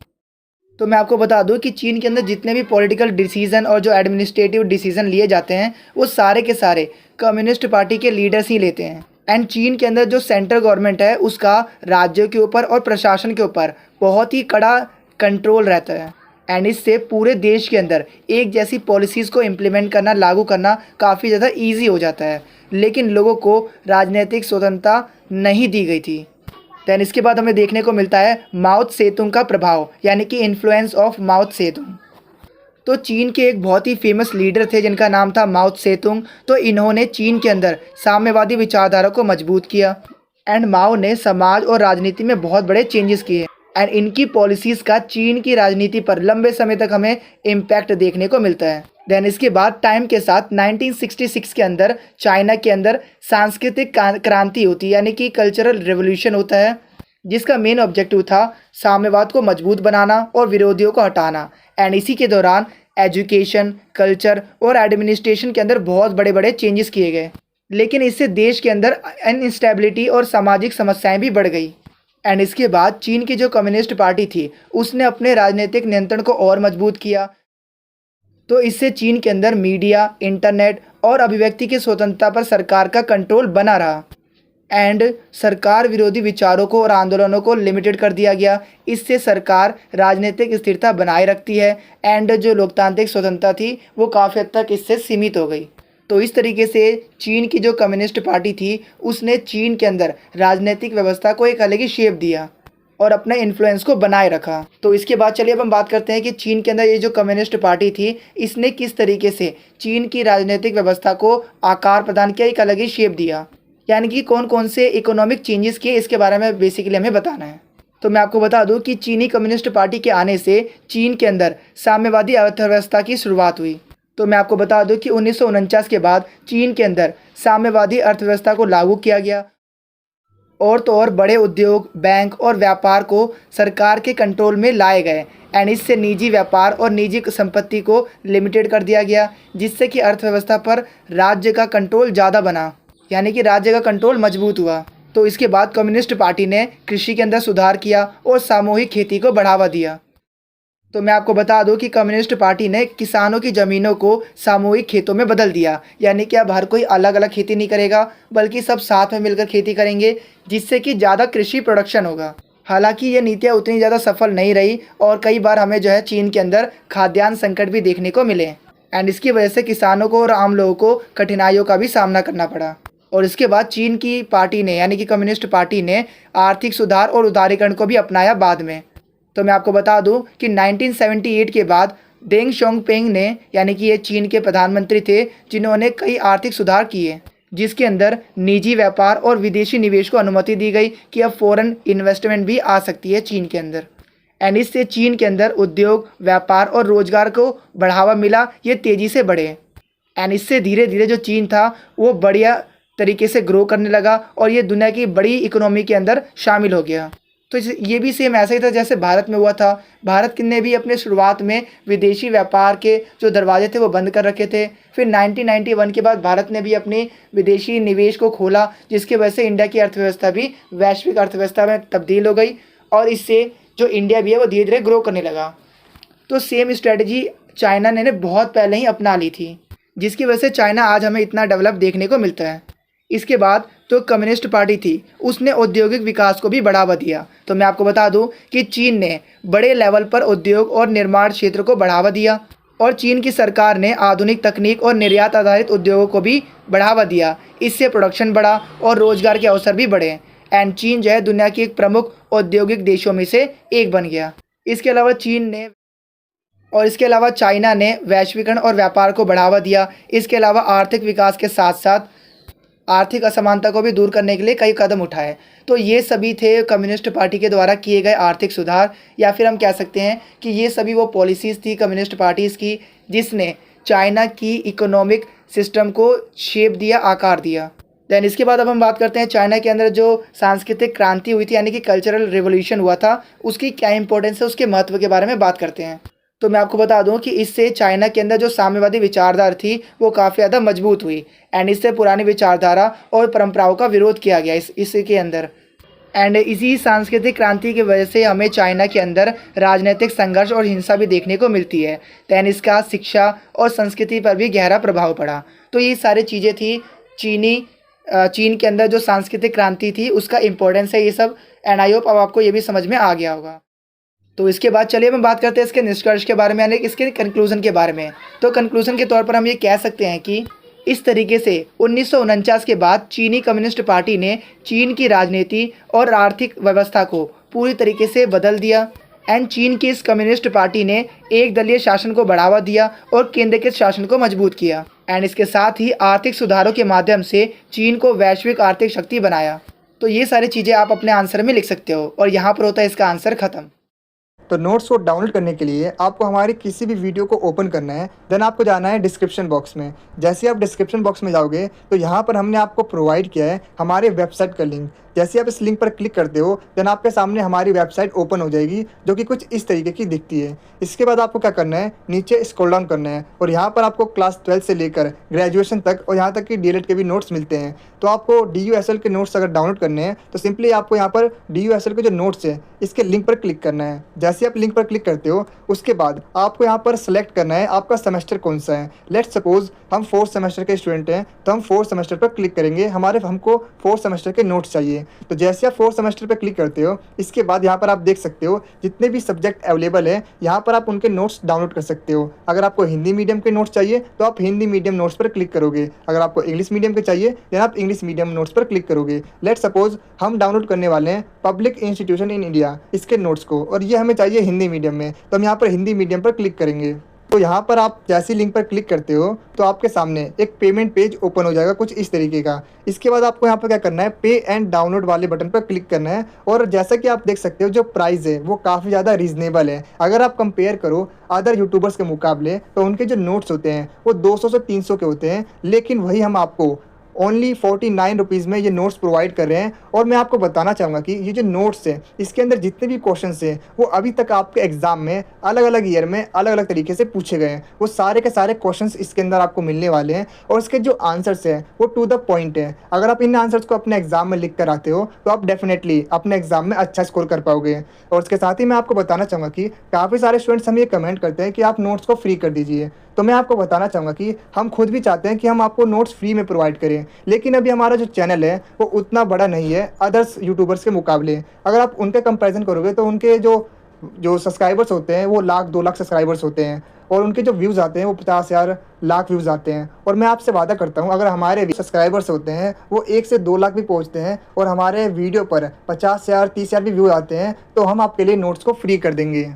Speaker 1: तो मैं आपको बता दूं कि चीन के अंदर जितने भी पॉलिटिकल डिसीजन और जो एडमिनिस्ट्रेटिव डिसीजन लिए जाते हैं वो सारे के सारे कम्युनिस्ट पार्टी के लीडर्स ही लेते हैं एंड चीन के अंदर जो सेंट्रल गवर्नमेंट है उसका राज्यों के ऊपर और प्रशासन के ऊपर बहुत ही कड़ा कंट्रोल रहता है एंड इससे पूरे देश के अंदर एक जैसी पॉलिसीज़ को इम्प्लीमेंट करना, लागू करना काफ़ी ज़्यादा ईजी हो जाता है। लेकिन लोगों को राजनीतिक स्वतंत्रता नहीं दी गई थी। दैन इसके बाद हमें देखने को मिलता है माओ त्से-तुंग का प्रभाव यानी कि इन्फ्लुएंस ऑफ माओ त्से-तुंग। तो चीन के एक बहुत ही फेमस लीडर थे जिनका नाम था माओ त्से-तुंग। तो इन्होंने चीन के अंदर साम्यवादी विचारधारा को मजबूत किया एंड माओ ने समाज और राजनीति में बहुत बड़े चेंजेस किए एंड इनकी पॉलिसीज़ का चीन की राजनीति पर लंबे समय तक हमें इम्पैक्ट देखने को मिलता है। देन इसके बाद टाइम के साथ 1966 के अंदर चाइना के अंदर सांस्कृतिक क्रांति होती है यानी कि कल्चरल रेवोल्यूशन होता है जिसका मेन ऑब्जेक्टिव था साम्यवाद को मजबूत बनाना और विरोधियों को हटाना एंड इसी के दौरान एजुकेशन, कल्चर और एडमिनिस्ट्रेशन के अंदर बहुत बड़े बड़े चेंजेस किए गए। लेकिन इससे देश के अंदर अनस्टेबिलिटी और सामाजिक समस्याएं भी बढ़ गई एंड इसके बाद चीन की जो कम्युनिस्ट पार्टी थी उसने अपने राजनीतिक नियंत्रण को और मजबूत किया। तो इससे चीन के अंदर मीडिया, इंटरनेट और अभिव्यक्ति की स्वतंत्रता पर सरकार का कंट्रोल बना रहा एंड सरकार विरोधी विचारों को और आंदोलनों को लिमिटेड कर दिया गया। इससे सरकार राजनीतिक स्थिरता बनाए रखती है एंड जो लोकतांत्रिक स्वतंत्रता थी वो काफ़ी हद तक इससे सीमित हो गई। तो इस तरीके से चीन की जो कम्युनिस्ट पार्टी थी उसने चीन के अंदर राजनीतिक व्यवस्था को एक अलग ही शेप दिया और अपने इन्फ्लुएंस को बनाए रखा। तो इसके बाद चलिए अब हम बात करते हैं कि चीन के अंदर ये जो कम्युनिस्ट पार्टी थी इसने किस तरीके से चीन की राजनीतिक व्यवस्था को आकार प्रदान किया, एक अलग ही शेप दिया, यानी कि कौन कौन से इकोनॉमिक चेंजेस किए इसके बारे में बेसिकली हमें बताना है। तो मैं आपको बता दूं कि चीनी कम्युनिस्ट पार्टी के आने से चीन के अंदर साम्यवादी अर्थव्यवस्था की शुरुआत हुई। तो मैं आपको बता दूं कि 1949 के बाद चीन के अंदर साम्यवादी अर्थव्यवस्था को लागू किया गया और तो और बड़े उद्योग, बैंक और व्यापार को सरकार के कंट्रोल में लाए गए एंड इससे निजी व्यापार और निजी संपत्ति को लिमिटेड कर दिया गया, जिससे कि अर्थव्यवस्था पर राज्य का कंट्रोल ज़्यादा बना, यानी कि राज्य का कंट्रोल मजबूत हुआ। तो इसके बाद कम्युनिस्ट पार्टी ने कृषि के अंदर सुधार किया और सामूहिक खेती को बढ़ावा दिया। तो मैं आपको बता दूं कि कम्युनिस्ट पार्टी ने किसानों की ज़मीनों को सामूहिक खेतों में बदल दिया, यानी कि अब हर कोई अलग अलग खेती नहीं करेगा बल्कि सब साथ में मिलकर खेती करेंगे, जिससे कि ज़्यादा कृषि प्रोडक्शन होगा। हालांकि ये नीतियाँ उतनी ज़्यादा सफल नहीं रही और कई बार हमें जो है चीन के अंदर खाद्यान्न संकट भी देखने को मिले एंड इसकी वजह से किसानों को और आम लोगों को कठिनाइयों का भी सामना करना पड़ा। और इसके बाद चीन की पार्टी ने, यानी कि कम्युनिस्ट पार्टी ने आर्थिक सुधार और उदारीकरण को भी अपनाया बाद में। तो मैं आपको बता दूं कि 1978 के बाद देंग शोंगपेंग ने, यानी कि ये चीन के प्रधानमंत्री थे, जिन्होंने कई आर्थिक सुधार किए, जिसके अंदर निजी व्यापार और विदेशी निवेश को अनुमति दी गई कि अब फॉरेन इन्वेस्टमेंट भी आ सकती है चीन के अंदर एंड इससे चीन के अंदर उद्योग, व्यापार और रोजगार को बढ़ावा मिला, ये तेज़ी से बढ़े एंड इससे धीरे धीरे जो चीन था वो बढ़िया तरीके से ग्रो करने लगा और ये दुनिया की बड़ी इकोनॉमी के अंदर शामिल हो गया। तो ये भी सेम ऐसा ही था जैसे भारत में हुआ था। भारत ने भी अपने शुरुआत में विदेशी व्यापार के जो दरवाजे थे वो बंद कर रखे थे। फिर 1991 के बाद भारत ने भी अपनी विदेशी निवेश को खोला, जिसकी वजह से इंडिया की अर्थव्यवस्था भी वैश्विक अर्थव्यवस्था में तब्दील हो गई और इससे जो इंडिया भी है वो धीरे धीरे ग्रो करने लगा। तो सेम स्ट्रेटजी चाइना ने बहुत पहले ही अपना ली थी, जिसकी वजह से चाइना आज हमें इतना डेवलप देखने को मिलता है। इसके बाद तो कम्युनिस्ट पार्टी थी, उसने औद्योगिक विकास को भी बढ़ावा दिया। तो मैं आपको बता दूं कि चीन ने बड़े लेवल पर उद्योग और निर्माण क्षेत्र को बढ़ावा दिया और चीन की सरकार ने आधुनिक तकनीक और निर्यात आधारित उद्योगों को भी बढ़ावा दिया। इससे प्रोडक्शन बढ़ा और रोजगार के अवसर भी बढ़े एंड चीन जो है दुनिया की एक प्रमुख औद्योगिक देशों में से एक बन गया। इसके अलावा चाइना ने वैश्वीकरण और व्यापार को बढ़ावा दिया। इसके अलावा आर्थिक विकास के साथ साथ आर्थिक असमानता को भी दूर करने के लिए कई कदम उठाए। तो ये सभी थे कम्युनिस्ट पार्टी के द्वारा किए गए आर्थिक सुधार, या फिर हम कह सकते हैं कि ये सभी वो पॉलिसीज़ थी कम्युनिस्ट पार्टीज़ की जिसने चाइना की इकोनॉमिक सिस्टम को शेप दिया, आकार दिया। दैन इसके बाद अब हम बात करते हैं चाइना के अंदर जो सांस्कृतिक क्रांति हुई थी, यानी कि कल्चरल रिवॉल्यूशन हुआ था, उसकी क्या इंपॉर्टेंस है, उसके महत्व के बारे में बात करते हैं। तो मैं आपको बता दूं कि इससे चाइना के अंदर जो साम्यवादी विचारधारा थी वो काफ़ी ज़्यादा मजबूत हुई एंड इससे पुरानी विचारधारा और परंपराओं का विरोध किया गया इसके अंदर एंड इसी सांस्कृतिक क्रांति की वजह से हमें चाइना के अंदर राजनीतिक संघर्ष और हिंसा भी देखने को मिलती है। दैन इसका शिक्षा और संस्कृति पर भी गहरा प्रभाव पड़ा। तो ये सारी चीज़ें थी चीन के अंदर जो सांस्कृतिक क्रांति थी उसका इम्पोर्टेंस है ये सब एंड आई होप अब आपको ये भी समझ में आ गया होगा। तो इसके बाद चलिए हम बात करते हैं इसके निष्कर्ष के बारे में, यानी इसके कंक्लूजन के बारे में। तो कंक्लूजन के तौर पर हम ये कह सकते हैं कि इस तरीके से 1949 के बाद चीनी कम्युनिस्ट पार्टी ने चीन की राजनीति और आर्थिक व्यवस्था को पूरी तरीके से बदल दिया एंड चीन की इस कम्युनिस्ट पार्टी ने एक दलीय शासन को बढ़ावा दिया और केंद्रीकृत शासन को मजबूत किया एंड इसके साथ ही आर्थिक सुधारों के माध्यम से चीन को वैश्विक आर्थिक शक्ति बनाया। तो ये सारी चीज़ें आप अपने आंसर में लिख सकते हो और यहाँ पर होता है इसका आंसर ख़त्म।
Speaker 2: तो नोट्स को डाउनलोड करने के लिए आपको हमारी किसी भी वीडियो को ओपन करना है, देन आपको जाना है डिस्क्रिप्शन बॉक्स में। जैसे आप डिस्क्रिप्शन बॉक्स में जाओगे तो यहाँ पर हमने आपको प्रोवाइड किया है हमारे वेबसाइट का लिंक। जैसे आप इस लिंक पर क्लिक करते हो देन आपके सामने हमारी वेबसाइट ओपन हो जाएगी, जो कि कुछ इस तरीके की दिखती है। इसके बाद आपको क्या करना है, नीचे स्क्रॉल डाउन करना है और यहाँ पर आपको क्लास 12 से लेकर ग्रेजुएशन तक और यहाँ तक कि डीएलएड के भी नोट्स मिलते हैं। तो आपको DUSL के नोट्स अगर डाउनलोड करने हैं तो सिंपली आपको यहाँ पर DUSL के जो नोट्स है इसके लिंक पर क्लिक करना है। जैसे आप लिंक पर क्लिक करते हो उसके बाद आपको यहाँ पर सेलेक्ट करना है आपका सेमेस्टर कौन सा है। लेट्स सपोज हम 4th सेमेस्टर के स्टूडेंट हैं तो हम 4th सेमेस्टर पर क्लिक करेंगे, हमको 4th सेमेस्टर के नोट्स चाहिए। तो जैसे आप 4th सेमेस्टर पर क्लिक करते हो इसके बाद यहाँ पर आप देख सकते हो जितने भी सब्जेक्ट अवेलेबल है यहाँ पर आप उनके नोट्स डाउनलोड कर सकते हो। अगर आपको हिंदी मीडियम के नोट्स चाहिए तो आप हिंदी मीडियम नोट्स पर क्लिक करोगे, अगर आपको इंग्लिश मीडियम के चाहिए देन आप इंग्लिश मीडियम नोट्स पर क्लिक करोगे। लेट्स सपोज हम डाउनलोड करने वाले हैं पब्लिक इंस्टीट्यूशन इन इंडिया इसके नोट्स को और ये हमें चाहिए हिंदी मीडियम में, तो हम यहाँ पर हिंदी मीडियम पर क्लिक करेंगे। तो यहाँ पर आप जैसे लिंक पर क्लिक करते हो तो आपके सामने एक पेमेंट पेज ओपन हो जाएगा कुछ इस तरीके का। इसके बाद आपको यहाँ पर क्या करना है, पे एंड डाउनलोड वाले बटन पर क्लिक करना है और जैसा कि आप देख सकते हो जो प्राइस है वो काफ़ी ज़्यादा रीजनेबल है। अगर आप कंपेयर करो अदर यूट्यूबर्स के मुकाबले तो उनके जो नोट्स होते हैं वो 200 से 300 के होते हैं, लेकिन वही हम आपको ओनली 49 रुपीज़ में ये नोट्स प्रोवाइड कर रहे हैं। और मैं आपको बताना चाहूँगा कि ये जो नोट्स है इसके अंदर जितने भी क्वेश्चंस हैं वो अभी तक आपके एग्ज़ाम में अलग अलग ईयर में अलग अलग तरीके से पूछे गए हैं। वो सारे के सारे क्वेश्चंस इसके अंदर आपको मिलने वाले हैं और इसके जो आंसर्स हैं वो टू द पॉइंट है। अगर आप इन आंसर्स को अपने एग्ज़ाम में लिख कर आते हो तो आप डेफिनेटली अपने एग्ज़ाम में अच्छा स्कोर कर पाओगे। और उसके साथ ही मैं आपको बताना चाहूँगा कि काफ़ी सारे स्टूडेंट्स हमें ये कमेंट करते हैं कि आप नोट्स को फ्री कर दीजिए। तो मैं आपको बताना चाहूँगा कि हम खुद भी चाहते हैं कि हम आपको नोट्स फ्री में प्रोवाइड करें, लेकिन अभी हमारा जो चैनल है वो उतना बड़ा नहीं है अदर्स यूट्यूबर्स के मुकाबले। अगर आप उनके कंपैरिजन करोगे तो उनके जो जो सब्सक्राइबर्स होते हैं वो लाख 2 लाख सब्सक्राइबर्स होते हैं और उनके जो व्यूज़ आते हैं वो 50,000 लाख व्यूज़ आते हैं। और मैं आपसे वादा करता हूँ अगर हमारे सब्सक्राइबर्स होते हैं वो 1 से 2 लाख भी पहुँचते हैं और हमारे वीडियो पर 50,000 30,000 भी व्यू आते हैं तो हम आपके लिए नोट्स को फ्री कर देंगे।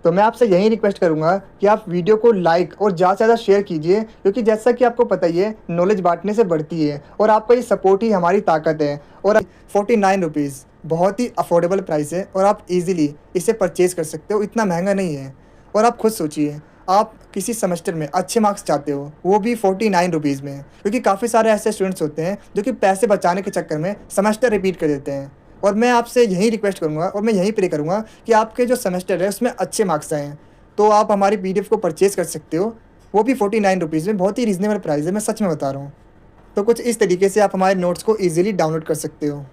Speaker 2: तो मैं आपसे यही रिक्वेस्ट करूंगा कि आप वीडियो को लाइक और ज़्यादा से ज़्यादा शेयर कीजिए, क्योंकि जैसा कि आपको पता ही है नॉलेज बांटने से बढ़ती है और आपका ये सपोर्ट ही हमारी ताकत है। और 49 रुपीज़ बहुत ही अफोर्डेबल प्राइस है और आप इजीली इसे परचेज़ कर सकते हो, इतना महंगा नहीं है। और आप खुद सोचिए, आप किसी सेमेस्टर में अच्छे मार्क्स चाहते हो वो भी 49 रुपीज़ में, क्योंकि काफ़ी सारे ऐसे स्टूडेंट्स होते हैं जो कि पैसे बचाने के चक्कर में सेमेस्टर रिपीट कर देते हैं। और मैं आपसे यही रिक्वेस्ट करूँगा और मैं यही प्रे करूँगा कि आपके जो सेमेस्टर है उसमें अच्छे मार्क्स आएँ। तो आप हमारी पीडीएफ को परचेज़ कर सकते हो, वो भी 49 रुपीज़ में, बहुत ही रीज़नेबल प्राइस है, मैं सच में बता रहा हूँ। तो कुछ इस तरीके से आप हमारे नोट्स को ईज़िली डाउनलोड कर सकते हो।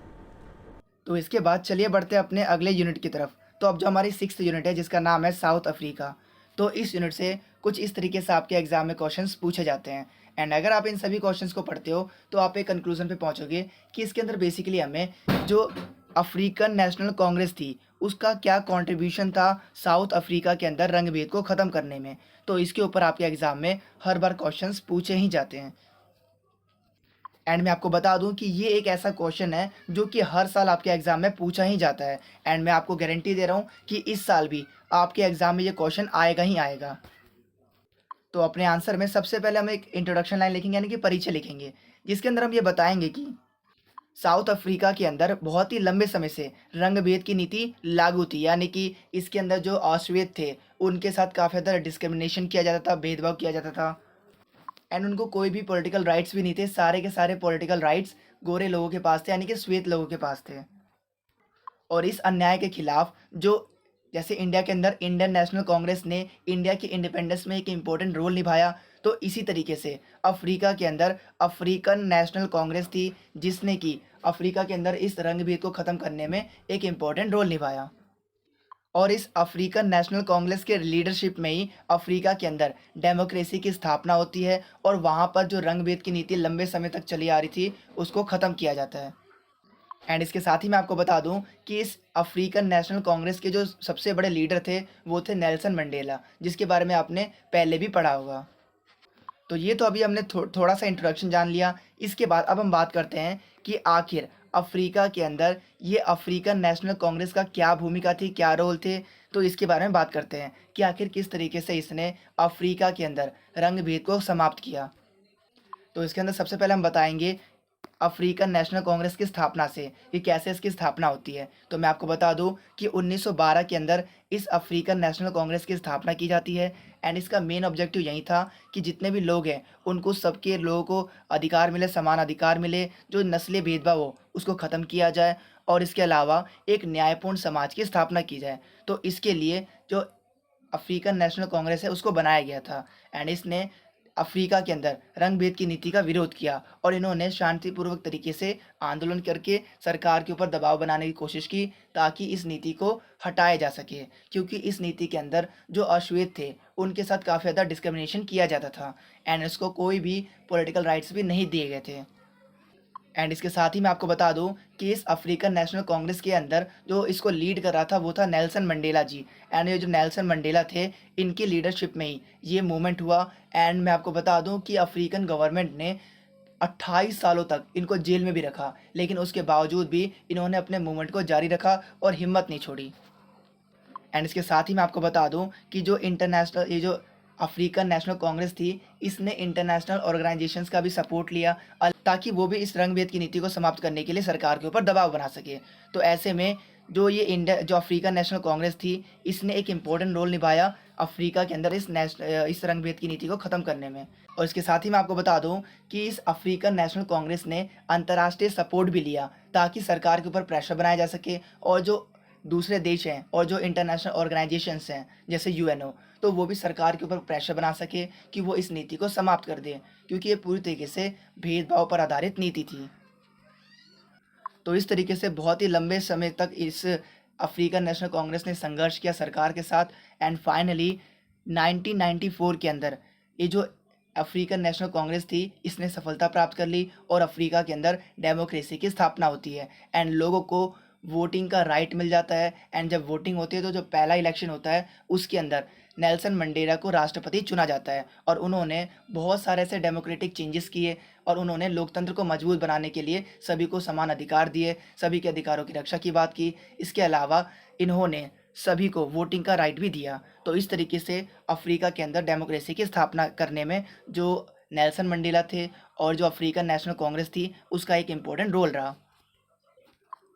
Speaker 1: तो इसके बाद चलिए बढ़ते हैं अपने अगले यूनिट की तरफ। तो अब जो हमारी 6th यूनिट है जिसका नाम है साउथ अफ्रीका, तो इस यूनिट से कुछ इस तरीके से आपके एग्जाम में क्वेश्चंस पूछे जाते हैं। एंड अगर आप इन सभी क्वेश्चंस को पढ़ते हो तो आप एक कंक्लूजन पे पहुंचोगे कि इसके अंदर बेसिकली हमें जो अफ्रीकन नेशनल कांग्रेस थी उसका क्या कंट्रीब्यूशन था साउथ अफ्रीका के अंदर रंगभेद को ख़त्म करने में। तो इसके ऊपर आपके एग्ज़ाम में हर बार क्वेश्चंस पूछे ही जाते हैं। एंड मैं आपको बता दूं कि ये एक ऐसा क्वेश्चन है जो कि हर साल आपके एग्ज़ाम में पूछा ही जाता है। एंड मैं आपको गारंटी दे रहा हूँ कि इस साल भी आपके एग्ज़ाम में ये क्वेश्चन आएगा ही आएगा। तो अपने आंसर में सबसे पहले हम एक इंट्रोडक्शन लाइन लिखेंगे, यानी कि परिचय लिखेंगे, जिसके अंदर हम ये बताएंगे कि साउथ अफ्रीका के अंदर बहुत ही लंबे समय से रंगभेद की नीति लागू थी, यानी कि इसके अंदर जो अश्वेत थे उनके साथ काफ़ी ज़्यादा डिस्क्रिमिनेशन किया जाता था, भेदभाव किया जाता था। एंड उनको कोई भी पॉलिटिकल राइट्स भी नहीं थे, सारे के सारे पॉलिटिकल राइट्स गोरे लोगों के पास थे, यानी कि श्वेत लोगों के पास थे। और इस अन्याय के खिलाफ जो जैसे इंडिया के अंदर इंडियन नेशनल कांग्रेस ने इंडिया की इंडिपेंडेंस में एक इम्पोर्टेंट रोल निभाया, तो इसी तरीके से अफ्रीका के अंदर अफ्रीकन नेशनल कांग्रेस थी जिसने कि अफ्रीका के अंदर इस रंगभेद को ख़त्म करने में एक इम्पोर्टेंट रोल निभाया। और इस अफ्रीकन नेशनल कांग्रेस के लीडरशिप में ही अफ्रीका के अंदर डेमोक्रेसी की स्थापना होती है और वहाँ पर जो रंगभेद की नीति लंबे समय तक चली आ रही थी उसको ख़त्म किया जाता है। एंड इसके साथ ही मैं आपको बता दूं कि इस अफ्रीकन नेशनल कांग्रेस के जो सबसे बड़े लीडर थे वो थे नेल्सन मंडेला, जिसके बारे में आपने पहले भी पढ़ा होगा। तो ये तो अभी हमने थोड़ा सा इंट्रोडक्शन जान लिया। इसके बाद अब हम बात करते हैं कि आखिर अफ्रीका के अंदर ये अफ्रीकन नेशनल कांग्रेस का क्या भूमिका थी, क्या रोल थे। तो इसके बारे में बात करते हैं कि आखिर किस तरीके से इसने अफ्रीका के अंदर रंगभेद को समाप्त किया। तो इसके अंदर सबसे पहले हम बताएंगे अफ्रीकन नेशनल कांग्रेस की स्थापना से कि कैसे इसकी स्थापना होती है। तो मैं आपको बता दूं कि 1912 के अंदर इस अफ्रीकन नेशनल कांग्रेस की स्थापना की जाती है। एंड इसका मेन ऑब्जेक्टिव यही था कि जितने भी लोग हैं उनको सबके लोगों को अधिकार मिले, समान अधिकार मिले, जो नस्ली भेदभाव हो उसको ख़त्म किया जाए और इसके अलावा एक न्यायपूर्ण समाज की स्थापना की जाए। तो इसके लिए जो अफ्रीकन नेशनल कांग्रेस है उसको बनाया गया था। एंड इसने अफ्रीका के अंदर रंगभेद की नीति का विरोध किया और इन्होंने शांतिपूर्वक तरीके से आंदोलन करके सरकार के ऊपर दबाव बनाने की कोशिश की ताकि इस नीति को हटाया जा सके, क्योंकि इस नीति के अंदर जो अश्वेत थे उनके साथ काफ़ी ज़्यादा डिस्क्रिमिनेशन किया जाता था एंड इसको कोई भी पॉलिटिकल राइट्स भी नहीं दिए गए थे। एंड इसके साथ ही मैं आपको बता दूं कि इस अफ्रीकन नेशनल कांग्रेस के अंदर जो इसको लीड कर रहा था वो था नेल्सन मंडेला जी। एंड ये जो नेल्सन मंडेला थे इनकी लीडरशिप में ही ये मूवमेंट हुआ। एंड मैं आपको बता दूं कि अफ्रीकन गवर्नमेंट ने 28 सालों तक इनको जेल में भी रखा, लेकिन उसके बावजूद भी इन्होंने अपने मूवमेंट को जारी रखा और हिम्मत नहीं छोड़ी। एंड इसके साथ ही मैं आपको बता दूं कि जो इंटरनेशनल ये जो अफ्रीकन नेशनल कांग्रेस थी इसने इंटरनेशनल ऑर्गेनाइजेशंस का भी सपोर्ट लिया ताकि वो भी इस रंगभेद की नीति को समाप्त करने के लिए सरकार के ऊपर दबाव बना सके। तो ऐसे में जो ये इंडिया जो अफ्रीकन नेशनल कांग्रेस थी, इसने एक इम्पोर्टेंट रोल निभाया अफ्रीका के अंदर इस रंगभेद की नीति को ख़त्म करने में। और इसके साथ ही मैं आपको बता दूं कि इस अफ्रीकन नेशनल कांग्रेस ने अंतर्राष्ट्रीय सपोर्ट भी लिया ताकि सरकार के ऊपर प्रेशर बनाया जा सके, और जो दूसरे देश हैं और जो इंटरनेशनल ऑर्गेनाइजेशंस हैं जैसे यूएनओ, तो वो भी सरकार के ऊपर प्रेशर बना सके कि वो इस नीति को समाप्त कर दे, क्योंकि ये पूरी तरीके से भेदभाव पर आधारित नीति थी। तो इस तरीके से बहुत ही लंबे समय तक इस अफ्रीकन नेशनल कांग्रेस ने संघर्ष किया सरकार के साथ, एंड फाइनली 1994 के अंदर ये जो अफ्रीकन नेशनल कांग्रेस थी, इसने सफलता प्राप्त कर ली और अफ्रीका के अंदर डेमोक्रेसी की स्थापना होती है एंड लोगों को वोटिंग का राइट मिल जाता है। एंड जब वोटिंग होती है तो जो पहला इलेक्शन होता है उसके अंदर नेल्सन मंडेला को राष्ट्रपति चुना जाता है, और उन्होंने बहुत सारे ऐसे डेमोक्रेटिक चेंजेस किए और उन्होंने लोकतंत्र को मजबूत बनाने के लिए सभी को समान अधिकार दिए, सभी के अधिकारों की रक्षा की बात की। इसके अलावा इन्होंने सभी को वोटिंग का राइट भी दिया। तो इस तरीके से अफ्रीका के अंदर डेमोक्रेसी की स्थापना करने में जो नेल्सन मंडेला थे और जो अफ्रीकन नेशनल कांग्रेस थी, उसका एक इम्पोर्टेंट रोल रहा।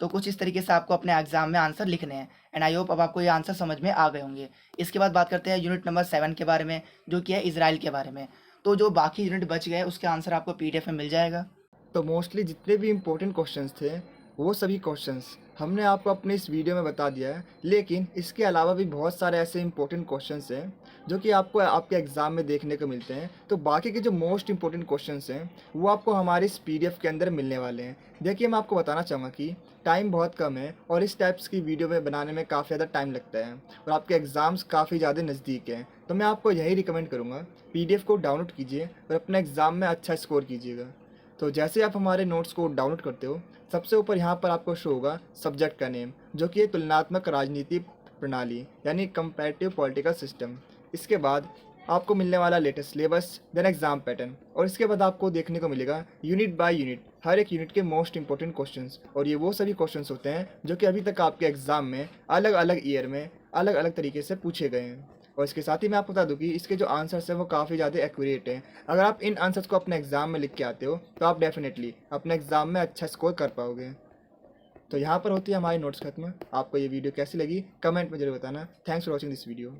Speaker 1: तो कुछ इस तरीके से आपको अपने एग्जाम में आंसर लिखने हैं, एंड आई होप अब आपको ये आंसर समझ में आ गए होंगे। इसके बाद बात करते हैं यूनिट नंबर 7 के बारे में, जो कि है इजराइल के बारे में। तो जो बाकी यूनिट बच गए उसके आंसर आपको पीडीएफ में मिल जाएगा।
Speaker 2: तो मोस्टली जितने भी इम्पोर्टेंट क्वेश्चंस थे वो सभी क्वेश्चंस हमने आपको अपने इस वीडियो में बता दिया है, लेकिन इसके अलावा भी बहुत सारे ऐसे इम्पोर्टेंट क्वेश्चंस हैं जो कि आपको आपके एग्ज़ाम में देखने को मिलते हैं। तो बाकी के जो मोस्ट इम्पोर्टेंट क्वेश्चंस हैं वो आपको हमारे इस पीडीएफ के अंदर मिलने वाले हैं। देखिए, मैं आपको बताना चाहूँगा कि टाइम बहुत कम है और इस टाइप्स की वीडियो में बनाने में काफ़ी ज़्यादा टाइम लगता है और आपके एग्ज़ाम्स काफ़ी ज़्यादा नज़दीक हैं। तो मैं आपको यही रिकमेंड करूँगा, पीडीएफ को डाउनलोड कीजिए और अपने एग्ज़ाम में अच्छा स्कोर कीजिएगा। तो जैसे आप हमारे नोट्स को डाउनलोड करते हो, सबसे ऊपर यहाँ पर आपको शो होगा सब्जेक्ट का नेम, जो कि है तुलनात्मक राजनीति प्रणाली यानी कंपैरेटिव पॉलिटिकल सिस्टम। इसके बाद आपको मिलने वाला latest syllabus, then exam pattern, और इसके बाद आपको देखने को मिलेगा यूनिट बाय यूनिट हर एक यूनिट के मोस्ट इंपॉर्टेंट क्वेश्चंस। और ये वो सभी क्वेश्चंस होते हैं जो कि अभी तक आपके एग्जाम में अलग अलग ईयर में अलग अलग तरीके से पूछे गए हैं। और इसके साथ ही मैं आपको बता दूं कि इसके जो आंसर्स हैं वो काफ़ी ज़्यादा एक्यूरेट हैं। अगर आप इन आंसर्स को अपने एग्जाम में लिख के आते हो तो आप डेफिनेटली अपने एग्जाम में अच्छा स्कोर कर पाओगे। तो यहाँ पर होती है हमारी नोट्स खत्म। आपको ये वीडियो कैसी लगी कमेंट में जरूर बताना। Thanks for watching this video.